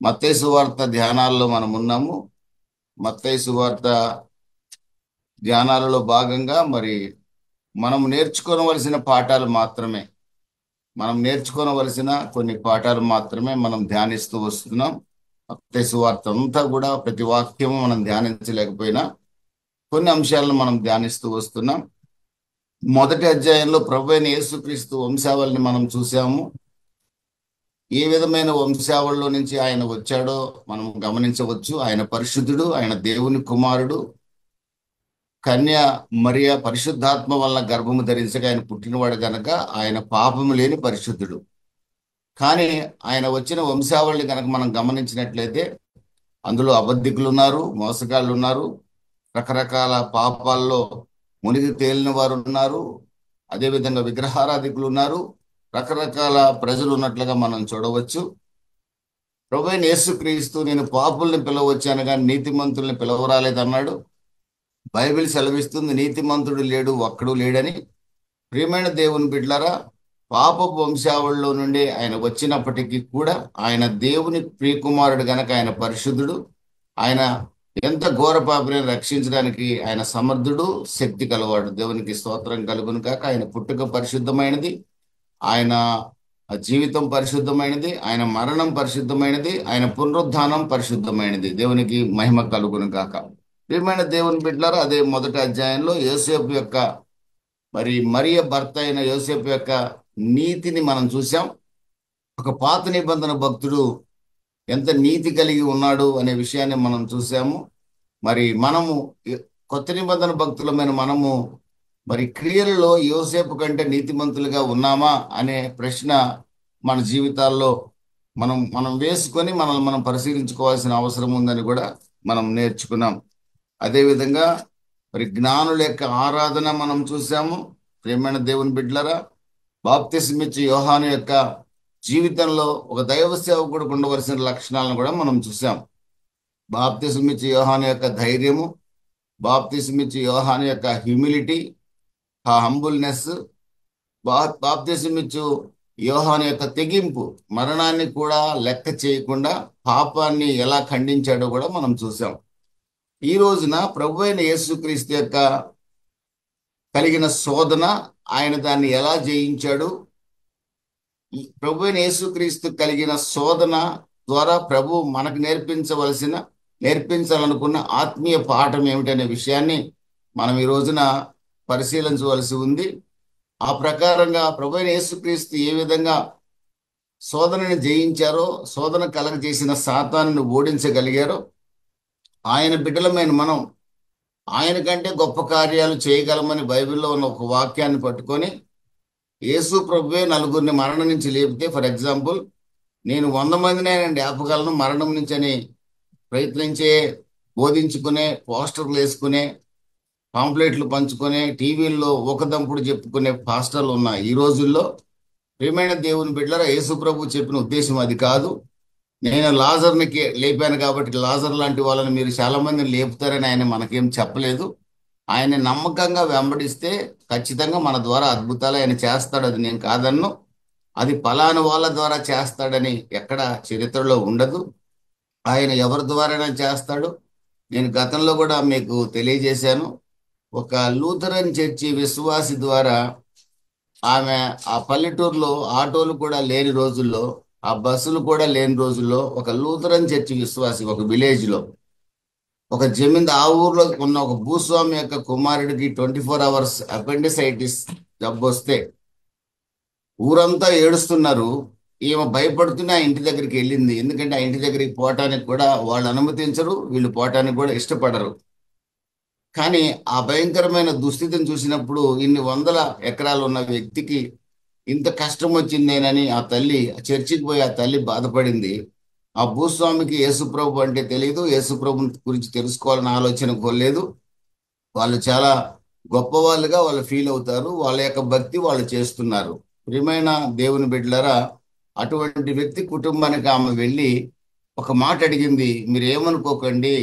మత్తయి సువార్త ధ్యానాల్లో మనం ఉన్నాము. మత్తయి సువార్త ధ్యానాలలో భాగంగా మనం నేర్చుకోవలసిన పాఠాలు మాత్రమే మనం నేర్చుకోవలసిన కొన్ని పాఠాలు మాత్రమే మనం ధ్యానిస్తూ వస్తున్నాం. మత్తయి సువార్త అంతా కూడా ప్రతి వాక్యము మనం ధ్యానించలేకపోయినా కొన్ని అంశాలను మనం ధ్యానిస్తూ వస్తున్నాం. మొదటి అధ్యాయంలో ప్రభువైన యేసుక్రీస్తు వంశావళిని మనం చూసాము. ఏ విధమైన వంశావళిలో నుంచి ఆయన వచ్చాడో మనం గమనించవచ్చు. ఆయన పరిశుద్ధుడు, ఆయన దేవుని కుమారుడు, కన్య మరియ పరిశుద్ధాత్మ వలన గర్భము ధరించగా ఆయన పుట్టినవాడు గనక ఆయన పాపము లేని పరిశుద్ధుడు. కానీ ఆయన వచ్చిన వంశావళిని కనుక మనం గమనించినట్లయితే అందులో అబద్ధికులు ఉన్నారు, మోసగాళ్ళు ఉన్నారు, రకరకాల పాపాల్లో మునిగి తేలిన వారు ఉన్నారు, అదేవిధంగా విగ్రహారాధికులు ఉన్నారు, రకరకాల ప్రజలు ఉన్నట్లుగా మనం చూడవచ్చు. ప్రభువైన యేసుక్రీస్తు నేను పాపుల్ని పిలవచ్చాను కానీ నీతిమంతుల్ని పిలవరాలేదన్నాడు. బైబిల్ సెలవిస్తుంది నీతిమంతుడు లేడు, ఒక్కడు లేడని. ప్రియమైన దేవుని బిడ్డలారా, పాపపు వంశావళిలో నుండి ఆయన వచ్చినప్పటికీ కూడా ఆయన దేవుని ప్రియకుమారుడు గనక ఆయన పరిశుద్ధుడు. ఆయన ఎంత ఘోర పాపిని రక్షించడానికి ఆయన సమర్థుడు, శక్తి కలవాడు. దేవునికి స్తోత్రం కలుగును కాక. ఆయన పుట్టుక పరిశుద్ధమైనది, ఆయన జీవితం పరిశుద్ధమైనది, ఆయన మరణం పరిశుద్ధమైనది, ఆయన పునరుద్ధానం పరిశుద్ధమైనది. దేవునికి మహిమ కలుగును కాక. ప్రియమైన దేవుని బిడ్డలారా, అదే మొదటి అధ్యాయంలో యోసేపు యొక్క మరియ భర్త అయిన యోసేపు యొక్క నీతిని మనం చూసాం. ఒక పాత నిబంధన భక్తుడు ఎంత నీతి కలిగి ఉన్నాడు అనే విషయాన్ని మనం చూసాము. మనము కొత్త నిబంధన భక్తులమైన మనము క్రియలలో యోసేపు కంటే నీతిమంతులుగా ఉన్నామా అనే ప్రశ్న మన జీవితాల్లో మనం మనం వేసుకొని మనల్ని మనం పరిశీలించుకోవాల్సిన అవసరం ఉందని కూడా మనం నేర్చుకున్నాం. అదేవిధంగా జ్ఞానుల యొక్క ఆరాధన మనం చూసాము. ప్రియమైన దేవుని బిడ్డలారా, బాప్తిస్మిచ్చి యోహాను యొక్క జీవితంలో ఒక దైవ సేవకుడికి ఉండవలసిన లక్షణాలను కూడా మనం చూసాం. బాప్తిస్మిచ్చి యోహాను యొక్క ధైర్యము, బాప్తిస్మిచ్చి యోహాను యొక్క హ్యూమిలిటీ, ఆ హంబుల్నెస్, బాప్తిస్మిచ్చు యోహాను యొక్క తెగింపు, మరణాన్ని కూడా లెక్క చేయకుండా పాపాన్ని ఎలా ఖండించాడో కూడా మనం చూసాం. ఈ రోజున ప్రభువైన యేసుక్రీస్తు యొక్క కలిగిన శోధన, ఆయన దాన్ని ఎలా జయించాడు, ఈ ప్రభువైన యేసుక్రీస్తు కలిగిన శోధన ద్వారా ప్రభు మనకు నేర్పించాలనుకున్న ఆత్మీయ పాఠం ఏమిటనే విషయాన్ని మనం ఈ రోజున పరిశీలించవలసి ఉంది. ఆ ప్రకారంగా ప్రభువైన యేసుక్రీస్తు ఏ విధంగా శోధనని జయించారో, శోధన కలగజేసిన సాతానుని ఓడించగలిగారో, ఆయన బిడ్డలమైన మనం ఆయన కంటే గొప్ప కార్యాలు చేయగలమని బైబిల్లో ఉన్న ఒక వాక్యాన్ని పట్టుకొని యేసు ప్రభువే నలుగురిని మరణం నుంచి లేపితే, ఫర్ ఎగ్జాంపుల్, నేను 100 మందిని లేపగలను మరణం నుంచి అని ప్రయత్నించే, బోధించుకునే, పోస్టర్లు వేసుకునే, పాంప్లెట్లు పంచుకునే, టీవీల్లో ఒకదంపుడు చెప్పుకునే పాస్టర్లు ఉన్న ఈ రోజుల్లో ప్రియమైన దేవుని బిడ్డలారా, యేసు ప్రభు చెప్పిన ఉద్దేశం అది కాదు. నేను లాజర్ని లేపాను కాబట్టి లాజర్ లాంటి వాళ్ళని మీరు చాలా మందిని లేపుతారని ఆయన మనకేం చెప్పలేదు. ఆయన నమ్మకంగా వెంబడిస్తే ఖచ్చితంగా మన ద్వారా అద్భుతాలు ఆయన చేస్తాడు. అది నేను కాదన్ను. అది పలానా వాళ్ళ ద్వారా చేస్తాడని ఎక్కడ చరిత్రలో ఉండదు. ఆయన ఎవరి ద్వారానే చేస్తాడు. నేను గతంలో కూడా మీకు తెలియజేశాను. ఒక లూథరన్ చర్చి విశ్వాసి ద్వారా ఆమె ఆ పల్లెటూరులో ఆటోలు కూడా లేని రోజుల్లో, ఆ బస్సులు కూడా లేని రోజుల్లో ఒక లూథరన్ చర్చి విశ్వాసి ఒక విలేజ్ లో ఒక ఆ ఊర్లో ఉన్న ఒక భూస్వామి యొక్క కుమారుడికి 24 hours అపెండిసైటిస్ జబ్బు వస్తే ఊరంతా ఏడుస్తున్నారు. ఈమె భయపడుతూనే ఆ ఇంటి దగ్గరికి వెళ్ళింది. ఎందుకంటే ఆ ఇంటి దగ్గరికి పోవటానికి కూడా వాళ్ళు అనుమతించరు, వీళ్ళు పోవటానికి కూడా ఇష్టపడరు. కానీ ఆ భయంకరమైన దుస్థితిని చూసినప్పుడు ఇన్ని 100 ఎకరాలు ఉన్న వ్యక్తికి ఇంత కష్టం వచ్చిందేనని ఆ తల్లి చర్చికి పోయి ఆ తల్లి బాధపడింది. ఆ భూస్వామికి యేసుప్రభు అంటే తెలియదు, యేసుప్రభు గురించి తెలుసుకోవాలని ఆలోచన కోల్లేదు. వాళ్ళు చాలా గొప్పవాళ్ళుగా వాళ్ళు ఫీల్ అవుతారు. వాళ్ళ యొక్క భక్తి వాళ్ళు చేస్తున్నారు. ప్రియమైన దేవుని బిడ్డలారా, అటువంటి వ్యక్తి కుటుంబానికి ఆమె వెళ్ళి ఒక మాట అడిగింది. మీరు ఏమనుకోకండి,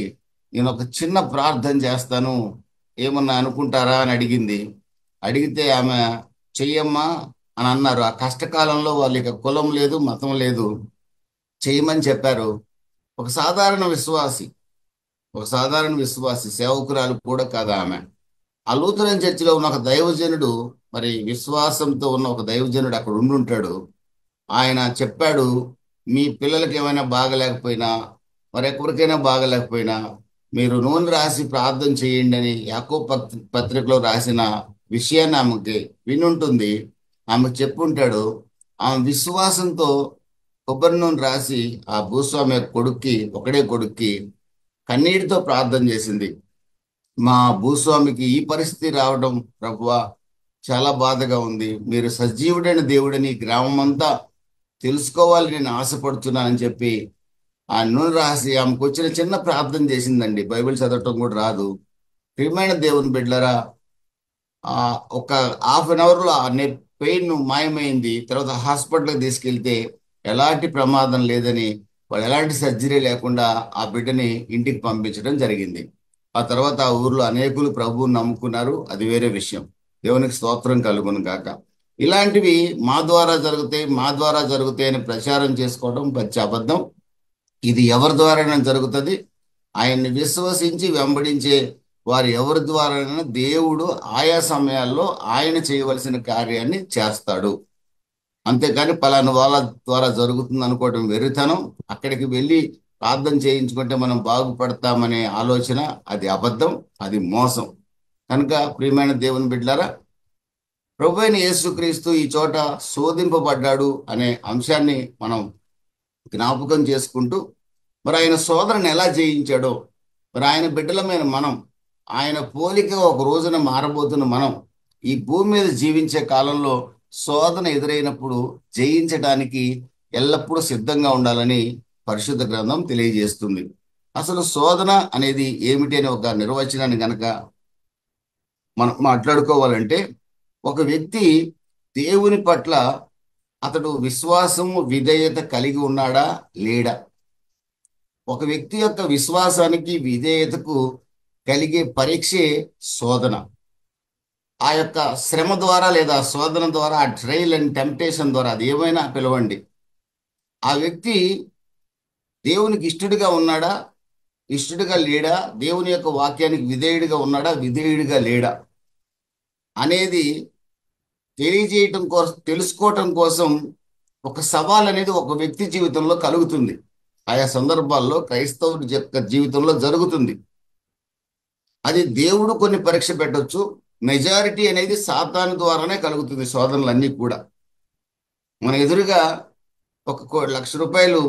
నేను ఒక చిన్న ప్రార్థన చేస్తాను, ఏమన్నా అనుకుంటారా అని అడిగింది. అడిగితే ఆమె చెయ్యమ్మా అని అన్నారు. ఆ కష్టకాలంలో వాళ్ళకి కులం లేదు, మతం లేదు, చేయమని చెప్పారు. ఒక సాధారణ విశ్వాసి, ఒక సాధారణ విశ్వాసి, సేవకురాలు కూడా కాదు ఆమె. ఆ లూథరన్ చర్చిలో ఉన్న ఒక దైవజనుడు, మరి విశ్వాసంతో ఉన్న ఒక దైవజనుడు అక్కడ ఉండుంటాడు. ఆయన చెప్పాడు, మీ పిల్లలకి ఏమైనా బాగలేకపోయినా, మరెవరికైనా బాగలేకపోయినా మీరు నూనె రాసి ప్రార్థన చేయండి అని యాకోబు పత్రికలో రాసిన విషయాన్ని ఆమెకి వినుంటుంది. ఆమె చెప్పుంటాడు. ఆమె విశ్వాసంతో కొబ్బరి నూనె రాసి ఆ భూస్వామి యొక్క కొడుక్కి, ఒకడే కొడుక్కి కన్నీటితో ప్రార్థన చేసింది. మా భూస్వామికి ఈ పరిస్థితి రావడం ప్రభువా చాలా బాధగా ఉంది. మీరు సజీవుడైన దేవుడని ఈ గ్రామం అంతా తెలుసుకోవాలి, నేను ఆశపడుతున్నానని చెప్పి ఆ నూనె రాసి ఆమెకు వచ్చిన చిన్న ప్రార్థన చేసిందండి. బైబిల్ చదవటం కూడా రాదు. ప్రియమైన దేవుని బిడ్డలారా, ఆ ఒక హాఫ్ అన్ అవర్లో ఆ పెయిన్ మాయమైంది. తర్వాత హాస్పిటల్కి తీసుకెళ్తే ఎలాంటి ప్రమాదం లేదని, వాళ్ళు ఎలాంటి సర్జరీ లేకుండా ఆ బిడ్డని ఇంటికి పంపించడం జరిగింది. ఆ తర్వాత ఆ ఊర్లో అనేకులు ప్రభువుని నమ్ముకున్నారు. అది వేరే విషయం. దేవునికి స్తోత్రం కలుగును గాక. ఇలాంటివి మా ద్వారా జరుగుతాయి, మా ద్వారా జరుగుతాయి అని ప్రచారం చేసుకోవడం పచ్చి అబద్ధం. ఇది ఎవరి ద్వారానే జరుగుతుంది. ఆయన్ని విశ్వసించి వెంబడించే వారు ఎవరి ద్వారానైనా దేవుడు ఆయా సమయాల్లో ఆయన చేయవలసిన కార్యాన్ని చేస్తాడు. అంతేకాని పలానా వాళ్ళ ద్వారా జరుగుతుంది అనుకోవడం వెర్రితనం. అక్కడికి వెళ్ళి ప్రార్థన చేయించుకుంటే మనం బాగుపడతామనే ఆలోచన అది అబద్ధం, అది మోసం. కనుక ప్రియమైన దేవుని బిడ్డలారా, ప్రభువైన యేసుక్రీస్తు ఈ చోట శోధింపబడ్డాడు అనే అంశాన్ని మనం జ్ఞాపకం చేసుకుంటూ, మరి ఆయన శోధనను ఎలా జయించాడో, మరి ఆయన బిడ్డలమైన మనం, ఆయన పోలిక ఒక రోజున మారబోతున్న మనం ఈ భూమి మీద జీవించే కాలంలో శోధన ఎదురైనప్పుడు జయించడానికి ఎల్లప్పుడూ సిద్ధంగా ఉండాలని పరిశుద్ధ గ్రంథం తెలియజేస్తుంది. అసలు శోధన అనేది ఏమిటి అనే ఒక నిర్వచనాన్ని గనక మనం మాట్లాడుకోవాలంటే, ఒక వ్యక్తి దేవుని పట్ల అతడు విశ్వాసము విధేయత కలిగి ఉన్నాడా లేడా. ఒక వ్యక్తి యొక్క విశ్వాసానికి విధేయతకు కలిగే పరీక్షే శోధన. ఆ యొక్క శ్రమ ద్వారా లేదా శోధన ద్వారా, ఆ ట్రయల్ అండ్ టెంప్టేషన్ ద్వారా, అది ఏమైనా పిలవండి, ఆ వ్యక్తి దేవునికి ఇష్టడిగా ఉన్నాడా, ఇష్టడిగా లేడా, దేవుని యొక్క వాక్యానికి విధేయుడిగా ఉన్నాడా, విధేయుడిగా లేడా అనేది తెలియజేయటం కోసం, తెలుసుకోవటం కోసం ఒక సవాల్ అనేది ఒక వ్యక్తి జీవితంలో కలుగుతుంది. ఆయా సందర్భాల్లో క్రైస్తవుడి యొక్క జీవితంలో జరుగుతుంది. అది దేవుడు కొన్ని పరీక్ష పెట్టొచ్చు. మెజారిటీ అనేది సాతాను ద్వారానే కలుగుతుంది. శోధనలన్నీ కూడా మన ఎదురుగా ఒక ₹1,00,000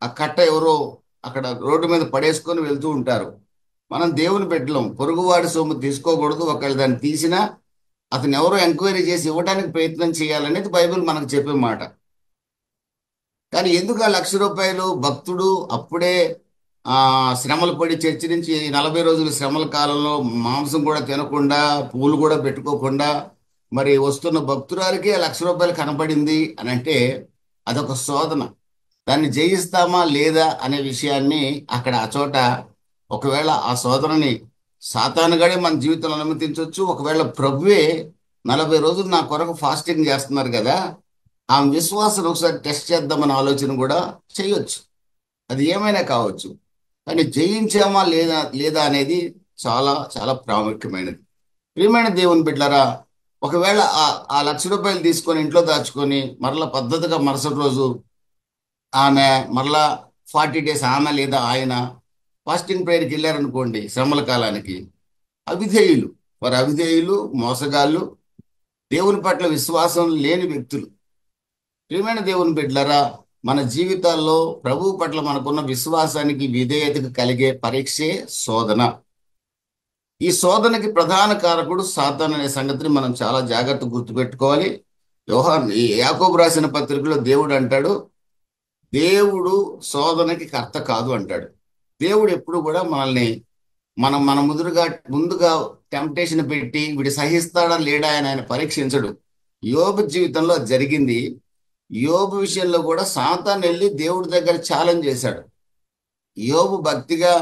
ఆ కట్ట ఎవరో అక్కడ రోడ్డు మీద పడేసుకొని వెళ్తూ ఉంటారు. మనం దేవుని బిడ్డలం, పొరుగువాడి సొమ్ము తీసుకోకూడదు. ఒకవేళ దాన్ని తీసినా అతను ఎవరో ఎంక్వైరీ చేసి ఇవ్వడానికి ప్రయత్నం చేయాలనేది బైబిల్ మనకు చెప్పే మాట. కానీ ఎందుకు ఆ ₹1,00,000 భక్తుడు అప్పుడే శ్రమలు పడి చర్చి నుంచి 40 రోజుల శ్రమల కాలంలో మాంసం కూడా తినకుండా, పూలు కూడా పెట్టుకోకుండా మరి వస్తున్న భక్తురాలికి ఆ ₹1,00,000 కనపడింది అని అంటే అదొక శోధన. దాన్ని జయిస్తామా లేదా అనే విషయాన్ని అక్కడ ఆ చోట, ఒకవేళ ఆ శోధనని సాతానుగాడే మన జీవితంలో అనుమతించవచ్చు. ఒకవేళ ప్రభువే 40 రోజులు నా కొరకు ఫాస్టింగ్ చేస్తున్నారు కదా, ఆ విశ్వాసం ఒకసారి టెస్ట్ చేద్దామన్న ఆలోచన కూడా చేయొచ్చు. అది ఏమైనా కావచ్చు. కానీ జయించామా లేదా లేదా అనేది చాలా చాలా ప్రాముఖ్యమైనది. ప్రియమైన దేవుని బిడ్డలారా, ఒకవేళ ఆ ₹1,00,000 తీసుకొని ఇంట్లో దాచుకొని మరలా పద్ధతిగా మరుసటి రోజు ఆమె మరలా 40 డేస్ ఆమె లేదా ఆయన ఫాస్టింగ్ ప్రేయర్కి వెళ్ళారనుకోండి, శ్రమల కాలానికి, అవిధేయులు, వారు అవిధేయులు, మోసగాళ్ళు, దేవుని పట్ల విశ్వాసం లేని వ్యక్తులు. ప్రియమైన దేవుని బిడ్డలారా, మన జీవితాల్లో ప్రభువు పట్ల మనకున్న విశ్వాసానికి విధేయతకు కలిగే పరీక్షే శోధన. ఈ శోధనకి ప్రధాన కారకుడు సాతాను అనే సంగతిని మనం చాలా జాగ్రత్త గుర్తుపెట్టుకోవాలి. ఈ యాకోబు రాసిన పత్రికలో దేవుడు అంటాడు, దేవుడు శోధనకి కర్త కాదు అంటాడు. దేవుడు ఎప్పుడు కూడా మనల్ని మన ముందుగా టెంప్టేషన్ పెట్టి వీడు సహిస్తాడా లేడా అని ఆయన పరీక్షించడు. యోబు జీవితంలో అది జరిగింది. యోబు విషయంలో కూడా సాతాను వెళ్ళి దేవుడి దగ్గర ఛాలెంజ్ చేశాడు. యోబు భక్తిగా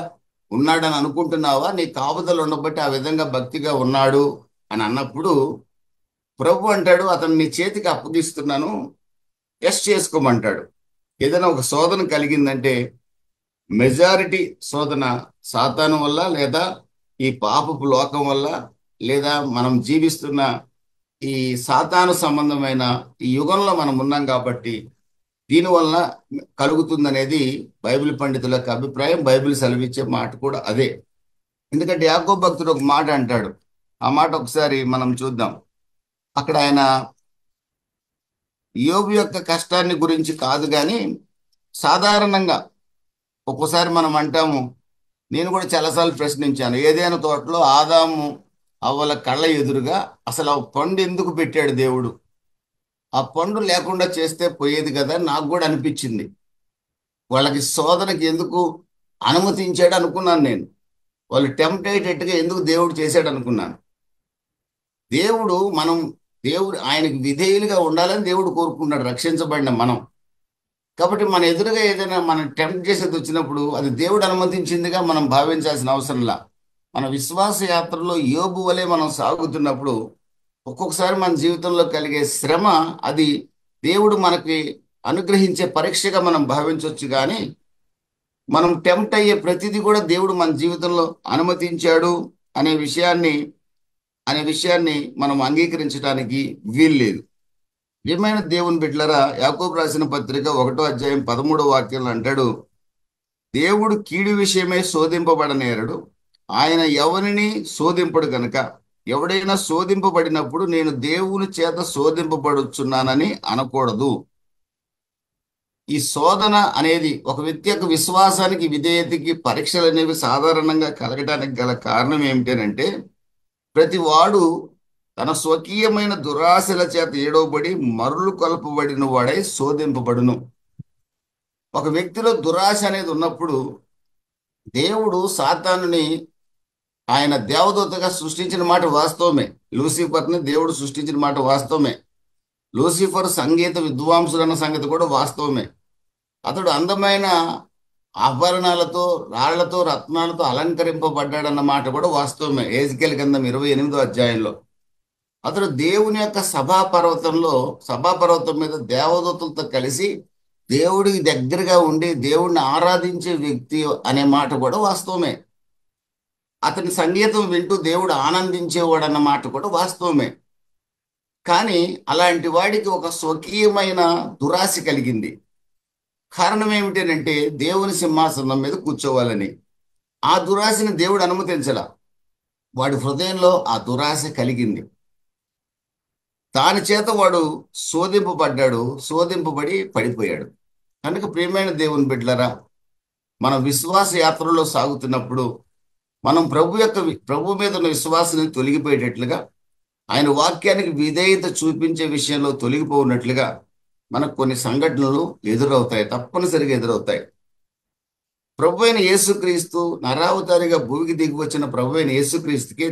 ఉన్నాడని అనుకుంటున్నావా, నీ కాపుదలు ఉండబట్టి ఆ విధంగా భక్తిగా ఉన్నాడు అని అన్నప్పుడు ప్రభు అంటాడు, అతను నీ చేతికి అప్పగిస్తున్నాను, టెస్ట్ చేసుకోమంటాడు. ఏదైనా ఒక శోధన కలిగిందంటే మెజారిటీ శోధన సాతాను వల్ల, లేదా ఈ పాపపు లోకం వల్ల, లేదా మనం జీవిస్తున్న ఈ సాతాను సంబంధమైన ఈ యుగంలో మనం ఉన్నాం కాబట్టి దీనివల్ల కలుగుతుందనేది బైబిల్ పండితుల యొక్క అభిప్రాయం. బైబిల్ సెలవిచ్చే మాట కూడా అదే. ఎందుకంటే యాకోబు భక్తుడు ఒక మాట అంటాడు. ఆ మాట ఒకసారి మనం చూద్దాం. అక్కడ ఆయన యోబు యొక్క కష్టాన్ని గురించి కాదు కానీ సాధారణంగా ఒక్కోసారి మనం అంటాము, నేను కూడా చాలాసార్లు ప్రశ్నించాను, ఏదైనా తోటలో ఆదాము అవ్వల కళ్ళ ఎదురుగా అసలు ఆ పండు ఎందుకు పెట్టాడు దేవుడు? ఆ పండు లేకుండా చేస్తే పోయేది కదా, నాకు కూడా అనిపించింది. వాళ్ళకి శోధనకి ఎందుకు అనుమతించాడు అనుకున్నాను నేను. వాళ్ళు టెంప్ట్ అయ్యేటట్టుగా ఎందుకు దేవుడు చేశాడు అనుకున్నాను. దేవుడు మనం దేవుడు ఆయనకి విధేయులుగా ఉండాలని దేవుడు కోరుకున్నాడు, రక్షించబడిన మనం. కాబట్టి మన ఎదురుగా ఏదైనా మనం టెంప్ట్ చేసేది వచ్చినప్పుడు అది దేవుడు అనుమతించిందిగా మనం భావించాల్సిన అవసరంలా. మన విశ్వాస యాత్రలో యోబు వలె మనం సాగుతున్నప్పుడు ఒక్కొక్కసారి మన జీవితంలో కలిగే శ్రమ అది దేవుడు మనకి అనుగ్రహించే పరీక్షగా మనం భావించవచ్చు. కానీ మనం టెంప్ట్ అయ్యే ప్రతిదీ కూడా దేవుడు మన జీవితంలో అనుమతించాడు అనే విషయాన్ని మనం అంగీకరించడానికి వీల్లేదు. ప్రియమైన దేవుని బిడ్డలారా, యాకోబు రాసిన పత్రిక 1వ అధ్యాయం 13వ వాక్యంలో అంటాడు, దేవుడు కీడు విషయమై శోధింపబడనేరడు, ఆయన ఎవరిని శోధింపడు గనుక ఎవడైనా శోధింపబడినప్పుడు నేను దేవుని చేత శోధింపబడుచున్నానని అనకూడదు. ఈ శోధన అనేది ఒక వ్యక్తి యొక్క విశ్వాసానికి, విధేయతకి పరీక్షలు అనేవి సాధారణంగా కలగటానికి గల కారణం ఏమిటంటే, ప్రతి వాడు తన స్వకీయమైన దురాశల చేత ఏడవబడి మరులు కొల్పబడిన వాడై శోధింపబడును. ఒక వ్యక్తిలో దురాశ అనేది ఉన్నప్పుడు దేవుడు సాతానుని ఆయన దేవదూతగా సృష్టించిన మాట వాస్తవమే. లూసిఫర్ని దేవుడు సృష్టించిన మాట వాస్తవమే. లూసిఫర్ సంగీత విద్వాంసుడు అన్న సంగతి కూడా వాస్తవమే. అతడు అందమైన ఆభరణాలతో, రాళ్లతో, రత్నాలతో అలంకరింపబడ్డాడన్న మాట కూడా వాస్తవమే. ఎహెజ్కేలు గ్రంథం 28వ అధ్యాయంలో అతడు దేవుని యొక్క సభాపర్వతం మీద దేవదూతలతో కలిసి దేవుడికి దగ్గరగా ఉండి దేవుడిని ఆరాధించే వ్యక్తి అనే మాట కూడా వాస్తవమే. అతని సంగీతం వింటూ దేవుడు ఆనందించేవాడు అన్న మాట కూడా వాస్తవమే. కానీ అలాంటి వాడికి ఒక స్వకీయమైన దురాశ కలిగింది. కారణం ఏమిటంటే దేవుని సింహాసనం మీద కూర్చోవాలని. ఆ దురాశని దేవుడు అనుమతించలా. వాడి హృదయంలో ఆ దురాశ కలిగింది. దాని చేత వాడు శోధింపబడి పడిపోయాడు. కనుక ప్రియమైన దేవుని బిడ్డలారా, మన విశ్వాస యాత్రలో సాగుతున్నప్పుడు మనం ప్రభు మీద ఉన్న విశ్వాసాన్ని తొలగిపోయేటట్లుగా, ఆయన వాక్యానికి విధేయత చూపించే విషయంలో తొలగిపోయినట్లుగా మనకు కొన్ని సంఘటనలు ఎదురవుతాయి, తప్పనిసరిగా ఎదురవుతాయి. ప్రభు అయిన యేసుక్రీస్తు నరావతారిగా భూమికి దిగి వచ్చిన ప్రభు అయిన యేసుక్రీస్తుకే,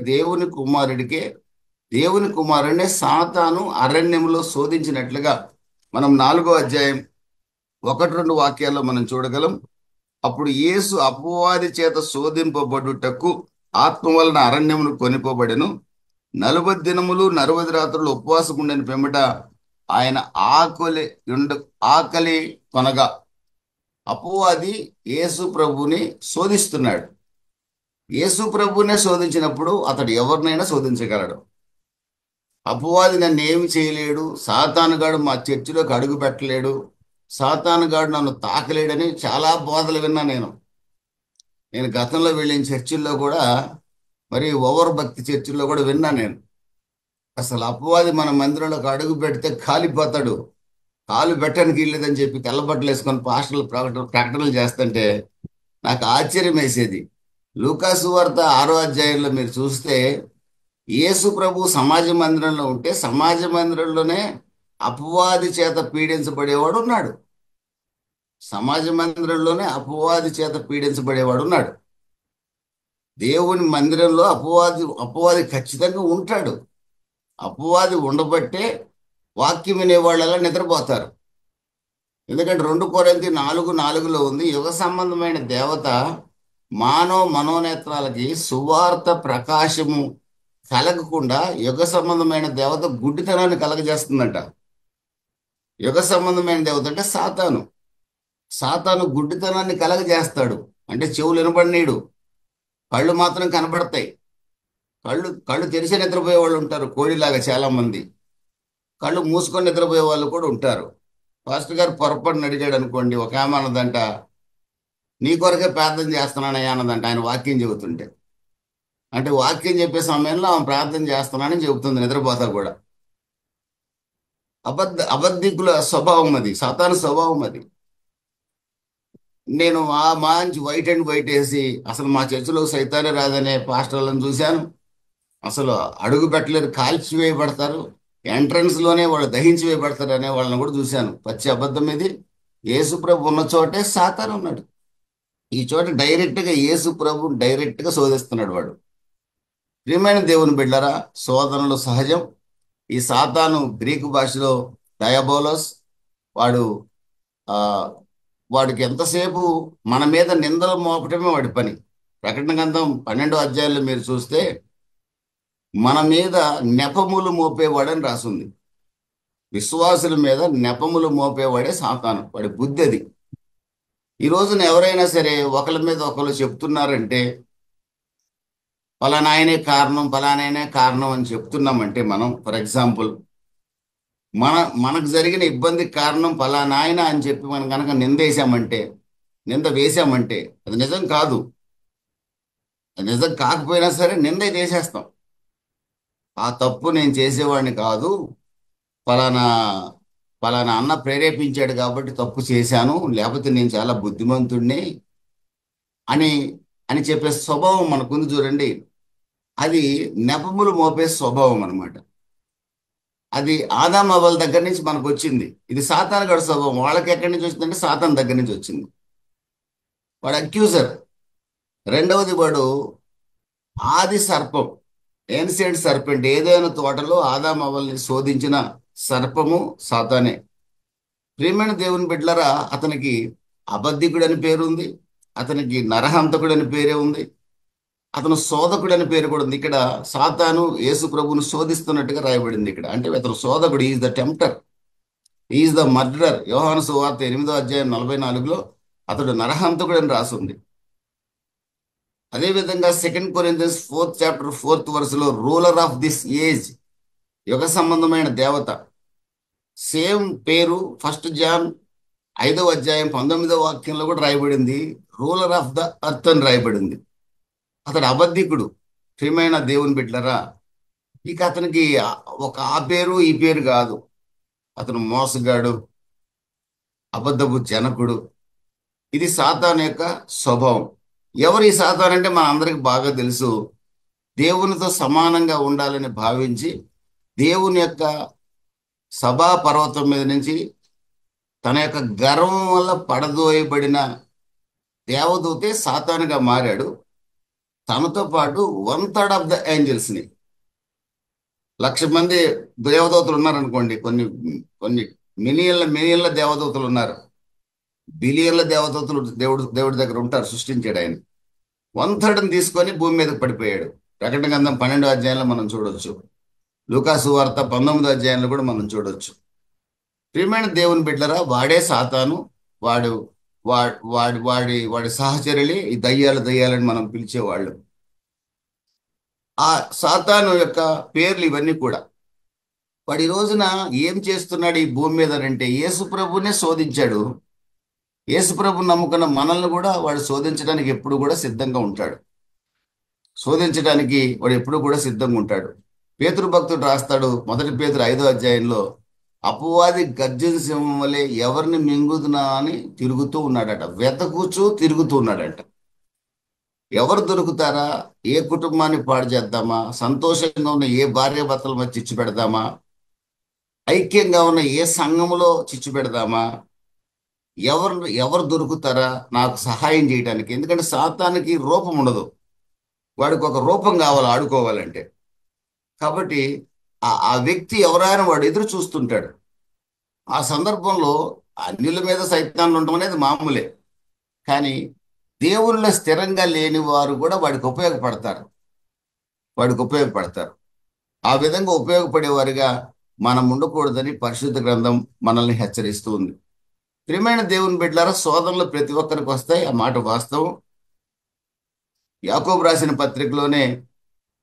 దేవుని కుమారుడినే సాతాను అరణ్యంలో శోధించినట్లుగా మనం 4వ అధ్యాయం 1-2 వాక్యాల్లో మనం చూడగలం. అప్పుడు యేసు అపవాది చేత శోధింపబడుటకు ఆత్మ వలన అరణ్యమును కొనిపోబడెను. 40 దినములు 40 రాత్రులు ఉపవాసం ఉండని పిమ్మట ఆయన ఆకలి కొనగా అపవాది యేసు ప్రభుని శోధిస్తున్నాడు. యేసు ప్రభునే శోధించినప్పుడు అతడు ఎవరినైనా శోధించగలడు. అపవాది నన్ను ఏమి చేయలేడు, సాతానుగాడు మా చర్చిలోకి అడుగు పెట్టలేడు, సాతానుగాడు నన్ను తాకలేడని చాలా బోధలు విన్నా నేను గతంలో వెళ్ళిన చర్చిల్లో కూడా, మరి ఓవర్ భక్తి చర్చిల్లో కూడా విన్నా నేను. అసలు అపవాది మన మందిరంలోకి అడుగు పెడితే కాలిపోతాడు, కాలు పెట్టడానికి వీల్లేదని చెప్పి తెల్లబట్టలు వేసుకొని పాస్టర్లు ప్రకటనలు చేస్తుంటే నాకు ఆశ్చర్యం వేసేది. లూకాసు వార్త 6వ అధ్యాయంలో మీరు చూస్తే యేసు ప్రభు సమాజ మందిరంలో ఉంటే సమాజ మందిరంలోనే అపవాది చేత పీడించబడేవాడు ఉన్నాడు. సమాజ మందిరంలోనే అపవాది చేత పీడించబడేవాడు ఉన్నాడు. దేవుని మందిరంలో అపవాది ఖచ్చితంగా ఉంటాడు. అపవాది ఉండబట్టే వాక్యం వినేవాళ్ళలా నిద్రపోతారు. ఎందుకంటే 2 కొరింథీ 4:4లో ఉంది, యుగ సంబంధమైన దేవత మానవ మనోనేత్రాలకి సువార్త ప్రకాశము కలగకుండా యుగ సంబంధమైన దేవత గుడ్డితనాన్ని కలగజేస్తుందంట. యుగ సంబంధమైన దేవత అంటే సాతాను. సాతాను గుడ్డితనాన్ని కలగజేస్తాడు. అంటే చెవులు వినపడనీయడు, కళ్ళు మాత్రం కనపడతాయి. కళ్ళు కళ్ళు తెరిచి నిద్రపోయే వాళ్ళు ఉంటారు, కోడిలాగా చాలా మంది. కళ్ళు మూసుకొని నిద్రపోయే వాళ్ళు కూడా ఉంటారు. పాస్టర్ గారు పొరపాటున అడిగాడు అనుకోండి, ఒక ఆమె అన్నదంట, నీ కొరకే ప్రార్థన చేస్తున్నానయ్యా అన్నదంట ఆయన వాక్యం చెబుతుంటే. అంటే వాక్యం చెప్పే సమయంలో ఆమె ప్రార్థన చేస్తున్నానని చెబుతుంది, నిద్రపోతా కూడా. అబద్ధికుల స్వభావం అది, సాతాను స్వభావం అది. నేను ఆ మంచి వైట్ అండ్ వైట్ వేసి, అసలు మా చర్చిలో సైతానే రాదనే పాస్టర్లను చూశాను. అసలు అడుగు పెట్టలేరు, కాల్చి వేయబడతారు. ఎంట్రన్స్ లోనే వాళ్ళు దహించి వేయబడతారు అనే వాళ్ళని కూడా చూశాను. పచ్చి అబద్ధం ఇది. యేసు ప్రభు ఉన్న చోటే సాతాను ఉన్నాడు. ఈ చోట డైరెక్ట్ గా యేసు ప్రభు డైరెక్ట్ గా శోధిస్తున్నాడు వాడు. ప్రియమైన దేవుని బిడ్డరా, శోధనలు సహజం. ఈ సాతాను గ్రీకు భాషలో డయాబోలోస్. వాడు ఆ వాడికి ఎంతసేపు మన మీద నిందలు మోపటమే వాడి పని. ప్రకటన గ్రంథం 12వ అధ్యాయంలో మీరు చూస్తే మన మీద నెపములు మోపేవాడని రాసుంది. విశ్వాసుల మీద నెపములు మోపేవాడే సాతాను, వాడి బుద్ధి అది. ఈ రోజున ఎవరైనా సరే ఒకరి మీద ఒకరు చెప్తున్నారంటే, పలానా ఆయనే కారణం, పలానాయనే కారణం అని చెప్తున్నామంటే, మనం ఫర్ ఎగ్జాంపుల్ మన మనకు జరిగిన ఇబ్బందికి కారణం పలానా ఆయన అని చెప్పి మనం కనుక నింద వేసామంటే అది నిజం కాదు. అది నిజం కాకపోయినా సరే నింద వేసేస్తాం. ఆ తప్పు నేను చేసేవాడిని కాదు, పలానా పలానా అన్న ప్రేరేపించాడు కాబట్టి తప్పు చేశాను, లేకపోతే నేను చాలా బుద్ధిమంతుడిని అని అని చెప్పే స్వభావం మనకుంది చూడండి. అది నెపములు మోపే స్వభావం అన్నమాట. అది ఆదాం అవ్వల దగ్గర నుంచి మనకు వచ్చింది. ఇది సాతాను గడి స్వభావం. వాళ్ళకి ఎక్కడి నుంచి వచ్చిందంటే సాతాను దగ్గర నుంచి వచ్చింది. వాడు అక్యూజర్. రెండవది వాడు ఆది సర్పం, ఏన్షియంట్ సర్పెంట్. ఏదైనా తోటలో ఆదాం అవ్వల్ని శోధించిన సర్పము సాతానే. ప్రియమైన దేవుని బిడ్డలారా, అతనికి అబద్ధికుడని పేరుంది, అతనికి నరహంతకుడని పేరే ఉంది, అతను శోధకుడని పేరు కూడా ఉంది. ఇక్కడ సాతాను యేసు ప్రభువును శోధిస్తున్నట్టుగా రాయబడింది ఇక్కడ. అంటే అతను శోధకుడు, is the tempter, is the murderer. Yohanu సువార్త 8వ అధ్యాయం 44లో అతడు నరహంతకుడని రాసుంది. అదేవిధంగా 2 కొరింథీయుస్ 4th చాప్టర్ 4th వర్స్లో రూలర్ ఆఫ్ దిస్ ఏజ్, యుగ సంబంధమైన దేవత. సేమ్ పేరు 1 జాన్ 5వ అధ్యాయం 19వ వాక్యంలో కూడా రాయబడింది, రూలర్ ఆఫ్ ద అర్త్ అని రాయబడింది. అతడు అబద్ధికుడు. ప్రియమైన దేవుని బిడ్డలరా, ఇక అతనికి ఒక ఆ పేరు ఈ పేరు కాదు. అతను మోసగాడు, అబద్ధపు జనకుడు. ఇది సాతాను యొక్క స్వభావం. ఎవరు ఈ సాతాను అంటే మన అందరికి బాగా తెలుసు. దేవునితో సమానంగా ఉండాలని భావించి దేవుని యొక్క సభా పర్వతం మీద నుంచి తన యొక్క గర్వం వల్ల పడదోయబడిన దేవదూతే సాతానుగా మారాడు. తనతో పాటు 1/3 ఆఫ్ ద ఏంజల్స్ని, 1,00,000 మంది దేవదూతలు ఉన్నారనుకోండి. కొన్ని కొన్ని మిలియన్ల దేవదూతలు ఉన్నారు, బిలియన్ల దేవదూతలు దేవుడి దగ్గర ఉంటారు, సృష్టించాడు ఆయన. 1/3 తీసుకొని భూమి మీదకి పడిపోయాడు. ప్రకటన గ్రంథం 12వ అధ్యాయంలో మనం చూడొచ్చు, లూకాసు వార్త 19వ అధ్యాయంలో కూడా మనం చూడొచ్చు. ప్రియమైన దేవుని బిడ్డరా, వాడే సాతాను. వాడు వాడి సహచరులే ఈ దయ్యాలని మనం పిలిచేవాళ్ళు. ఆ సాతాను యొక్క పేర్లు ఇవన్నీ కూడా. వాడు ఈ రోజున ఏం చేస్తున్నాడు ఈ భూమి మీద అంటే, యేసు ప్రభునే శోధించాడు. యేసు ప్రభుని నమ్ముకున్న మనల్ని కూడా వాడు శోధించడానికి ఎప్పుడు కూడా సిద్ధంగా ఉంటాడు. శోధించడానికి వాడు ఎప్పుడు కూడా సిద్ధంగా ఉంటాడు. పేతురు భక్తుడు రాస్తాడు, 1 పేతురు 5వ అధ్యాయంలో, అపవాది గర్జన సింహం వలె ఎవరిని మింగుదునా అని తిరుగుతూ ఉన్నాడట, వెతకూచూ తిరుగుతూ ఉన్నాడట. ఎవరు దొరుకుతారా, ఏ కుటుంబాన్ని పాడు చేద్దామా, సంతోషంగా ఉన్న ఏ భార్య భర్తల మధ్య చిచ్చు పెడదామా, ఐక్యంగా ఉన్న ఏ సంఘములో చిచ్చు పెడదామా, ఎవరు దొరుకుతారా నాకు సహాయం చేయడానికి. ఎందుకంటే సాతానికి రూపం ఉండదు, వాడికి ఒక రూపం కావాలి ఆడుకోవాలంటే. కాబట్టి ఆ వ్యక్తి ఎవరైనా వాడు ఎదురు చూస్తుంటాడు. ఆ సందర్భంలో అన్యుల మీద సైతాన్లు ఉండడం అనేది మామూలే. కానీ దేవుళ్ళ స్థిరంగా లేని వారు కూడా వాడికి ఉపయోగపడతారు. ఆ విధంగా ఉపయోగపడేవారుగా మనం ఉండకూడదని పరిశుద్ధ గ్రంథం మనల్ని హెచ్చరిస్తూ ఉంది. ప్రియమైన దేవుని బిడ్డలారా, శోధనలు ప్రతి ఒక్కరికి వస్తాయి, ఆ మాట వాస్తవం. యాకోబు రాసిన పత్రికలోనే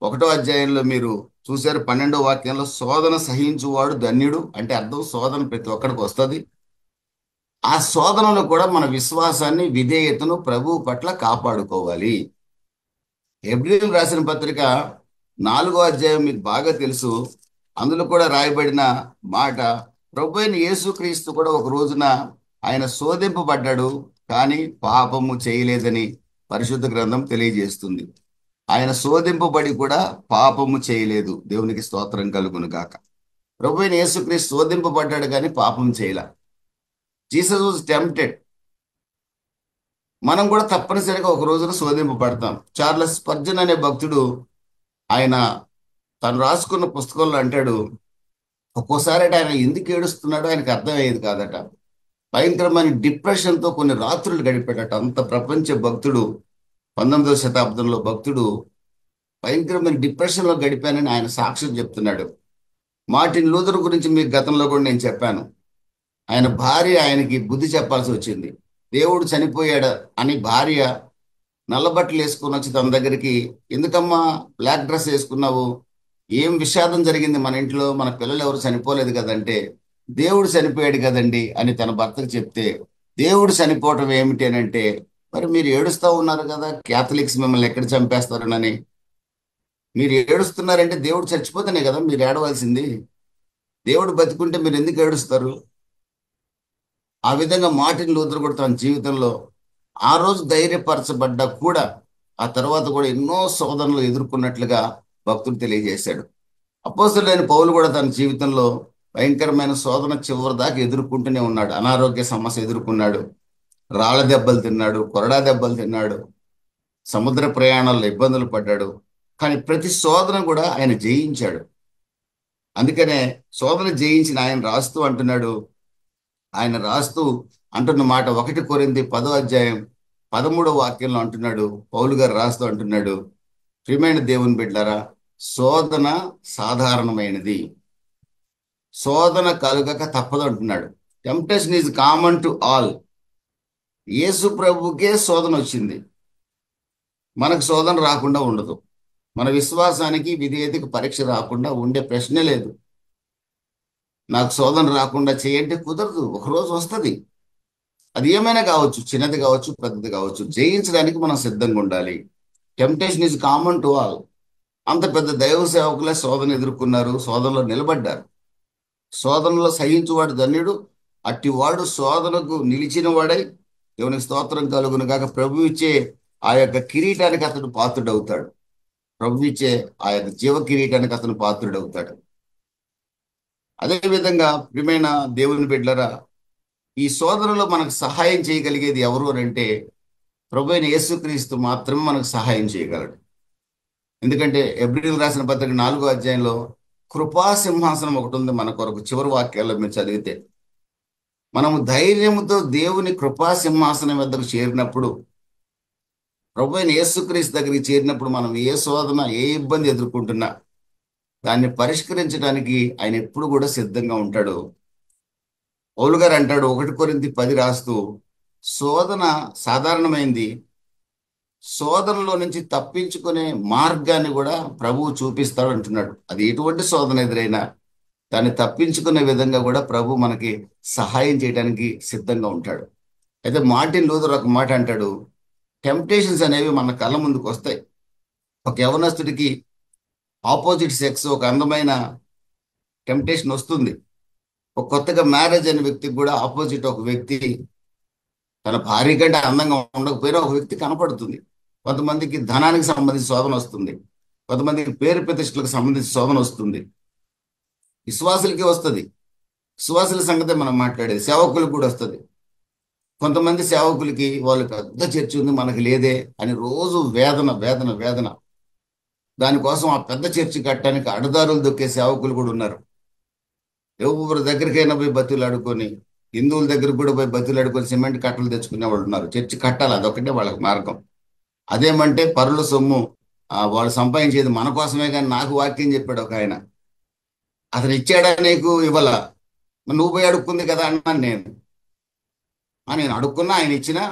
1వ అధ్యాయంలో మీరు చూశారు, 12వ వాక్యంలో శోధన సహించువాడు ధన్యుడు అంటే అర్థం శోధన ప్రతి ఒక్కరికి వస్తుంది. ఆ శోధనలో కూడా మన విశ్వాసాన్ని, విధేయతను ప్రభువు పట్ల కాపాడుకోవాలి. హెబ్రీయులకు రాసిన పత్రిక 4వ అధ్యాయం మీకు బాగా తెలుసు. అందులో కూడా రాయబడిన మాట, ప్రభు అయిన యేసుక్రీస్తు కూడా ఒక రోజున ఆయన శోధింపబడ్డాడు, కానీ పాపము చేయలేదని పరిశుద్ధ గ్రంథం తెలియజేస్తుంది. ఆయన శోధింపబడి కూడా పాపము చేయలేదు. దేవునికి స్తోత్రం కలుగును గాక. ప్రభు అయిన యేసుక్రీస్తు శోధింపబడ్డాడు కానీ పాపం చేయలే. Jesus was tempted. మనం కూడా తప్పనిసరిగా ఒక రోజున శోధింపబడతాం. చార్లెస్ స్పర్జన్ అనే భక్తుడు ఆయన తను రాసుకున్న పుస్తకంలో అంటాడు, ఒక్కోసారి ఆయన ఎందుకు ఏడుస్తున్నాడో ఆయనకు అర్థమయ్యేది కాదట. భయంకరమైన డిప్రెషన్తో కొన్ని రాత్రులు గడిపాడట. అంత ప్రపంచ భక్తుడు, 19వ శతాబ్దంలో భక్తుడు భయంకరమైన డిప్రెషన్లో గడిపానని ఆయన సాక్ష్యం చెప్తున్నాడు. మార్టిన్ లూథర్ గురించి మీకు గతంలో కూడా నేను చెప్పాను. ఆయన భార్య ఆయనకి బుద్ధి చెప్పాల్సి వచ్చింది. దేవుడు చనిపోయాడు అని భార్య నల్లబట్టలు వేసుకుని వచ్చి తన దగ్గరికి, ఎందుకమ్మా బ్లాక్ డ్రెస్ వేసుకున్నావు, ఏం విషాదం జరిగింది మన ఇంట్లో, మన పిల్లలు ఎవరు చనిపోలేదు కదంటే, దేవుడు చనిపోయాడు కదండి అని తన భర్తకు చెప్తే, దేవుడు చనిపోవటం ఏమిటి అని అంటే, మరి మీరు ఏడుస్తూ ఉన్నారు కదా, క్యాథలిక్స్ మిమ్మల్ని ఎక్కడ చంపేస్తారనని. మీరు ఏడుస్తున్నారంటే దేవుడు చచ్చిపోతేనే కదా మీరు ఏడవలసింది. దేవుడు బతికుంటే మీరు ఎందుకు ఏడుస్తారు? ఆ విధంగా మార్టిన్ లూథర్ కూడా తన జీవితంలో ఆ రోజు ధైర్యపరచబడ్డా కూడా ఆ తర్వాత కూడా ఎన్నో శోధనలు ఎదుర్కొన్నట్లుగా భక్తుడు తెలియజేశాడు. అపోస్తలుడైన పౌలు కూడా తన జీవితంలో భయంకరమైన శోధన చివరి దాకా ఎదుర్కొంటూనే ఉన్నాడు. అనారోగ్య సమస్య ఎదుర్కొన్నాడు, రాళ్ల దెబ్బలు తిన్నాడు, కొరడా దెబ్బలు తిన్నాడు, సముద్ర ప్రయాణాల్లో ఇబ్బందులు పడ్డాడు. కానీ ప్రతి శోధన కూడా ఆయన జయించాడు. అందుకనే శోధన జయించిన ఆయన రాస్తూ అంటున్న మాట 1 కొరింథీ 10వ అధ్యాయం 13వ వాక్యంలో అంటున్నాడు, పౌలు గారు రాస్తూ అంటున్నాడు, ప్రియమైన దేవుని బిడ్డలారా, శోధన సాధారణమైనది, శోధన కలుగక తప్పదు అంటున్నాడు. Temptation is common to all. యేసు ప్రభుకే శోధన వచ్చింది, మనకు శోధన రాకుండా ఉండదు. మన విశ్వాసానికి, విధేయతకి పరీక్ష రాకుండా ఉండే ప్రశ్నే లేదు. నాకు శోధన రాకుండా చేయంటే కుదరదు. ఒకరోజు వస్తుంది. అది ఏమైనా కావచ్చు, చిన్నది కావచ్చు, పెద్దది కావచ్చు. జయించడానికి మనం సిద్ధంగా ఉండాలి. Temptation is common to all. అంత పెద్ద దైవ సేవకులే శోధన ఎదుర్కొన్నారు, శోధనలో నిలబడ్డారు. శోధనలో సహించువాడు ధన్యుడు, అట్టివాడు శోధనకు నిలిచిన వాడై దేవునికి స్తోత్రం కలుగును గాక. ప్రభు ఇచ్చే ఆ యొక్క కిరీటానికి అతడు పాత్రుడవుతాడు. ప్రభు ఇచ్చే ఆ యొక్క జీవ కిరీటానికి అతను పాత్రుడవుతాడు. అదేవిధంగా ప్రియమైన దేవుని బిడ్డలారా, ఈ శోధనలో మనకు సహాయం చేయగలిగేది ఎవరు అని అంటే ప్రభు అయిన యేసుక్రీస్తు మాత్రమే మనకు సహాయం చేయగలడు. ఎందుకంటే హెబ్రీయులకు రాసిన పత్రిక 4వ అధ్యాయంలో కృపా సింహాసనం ఒకటి ఉంది మన కొరకు. చివరి వాక్యాల్లో మీరు చదివితే, మనము ధైర్యముతో దేవుని కృపా సింహాసనం వద్దకు చేరినప్పుడు, ప్రభు అయిన యేసుక్రీస్తు దగ్గరికి చేరినప్పుడు, మనం ఏ శోధన, ఏ ఇబ్బంది ఎదుర్కొంటున్నా దాన్ని పరిష్కరించడానికి ఆయన ఎప్పుడు కూడా సిద్ధంగా ఉంటాడు. పౌలు గారు అంటాడు 1 కొరింథీ 10 రాస్తూ, శోధన సాధారణమైంది, శోధనలో నుంచి తప్పించుకునే మార్గాన్ని కూడా ప్రభువు చూపిస్తాడు అంటున్నాడు. అది ఎటువంటి శోధన ఎదురైనా దాన్ని తప్పించుకునే విధంగా కూడా ప్రభు మనకి సహాయం చేయడానికి సిద్ధంగా ఉంటాడు. అయితే మార్టిన్ లూథర్ ఒక మాట అంటాడు, టెంప్టేషన్స్ అనేవి మన కళ్ళ ముందుకు వస్తాయి. ఒక యవనస్తుడికి ఆపోజిట్ సెక్స్ ఒక అందమైన టెంప్టేషన్ వస్తుంది. ఒక కొత్తగా మ్యారేజ్ అయిన వ్యక్తికి కూడా ఆపోజిట్ ఒక వ్యక్తి, తన భార్య కంటే అందంగా ఉండకపోయినా ఒక వ్యక్తి కనపడుతుంది. కొంతమందికి ధనానికి సంబంధించి శోధన వస్తుంది, కొంతమందికి పేరు ప్రతిష్టలకు సంబంధించి శోధన వస్తుంది. విశ్వాసులకి వస్తుంది. విశ్వాసుల సంగతే మనం మాట్లాడేది. సేవకులకు కూడా వస్తుంది. కొంతమంది సేవకులకి వాళ్ళు పెద్ద చర్చి ఉంది, మనకి లేదే అని రోజు వేదన వేదన వేదన. దానికోసం ఆ పెద్ద చర్చి కట్టడానికి అడదారులు దొక్కే సేవకులు కూడా ఉన్నారు. ఎవరి దగ్గరికైనా పోయి బతులాడుకొని, హిందువుల దగ్గరికి కూడా పోయి బతులాడుకొని సిమెంట్ కట్టలు తెచ్చుకునే వాళ్ళు ఉన్నారు. చర్చి కట్టాలి, అదొకటే వాళ్ళకి మార్గం. అదేమంటే పరుల సొమ్ము వాళ్ళు సంపాదించేది మన కోసమే. కానీ నాకు వాక్యం చెప్పాడు ఒక ఆయన, అతను ఇచ్చాడా నీకు, ఇవ్వాల, నువ్వు పోయి అడుక్కుంది కదా అన్నాను నేను. నేను అడుక్కున్నా ఆయన ఇచ్చినా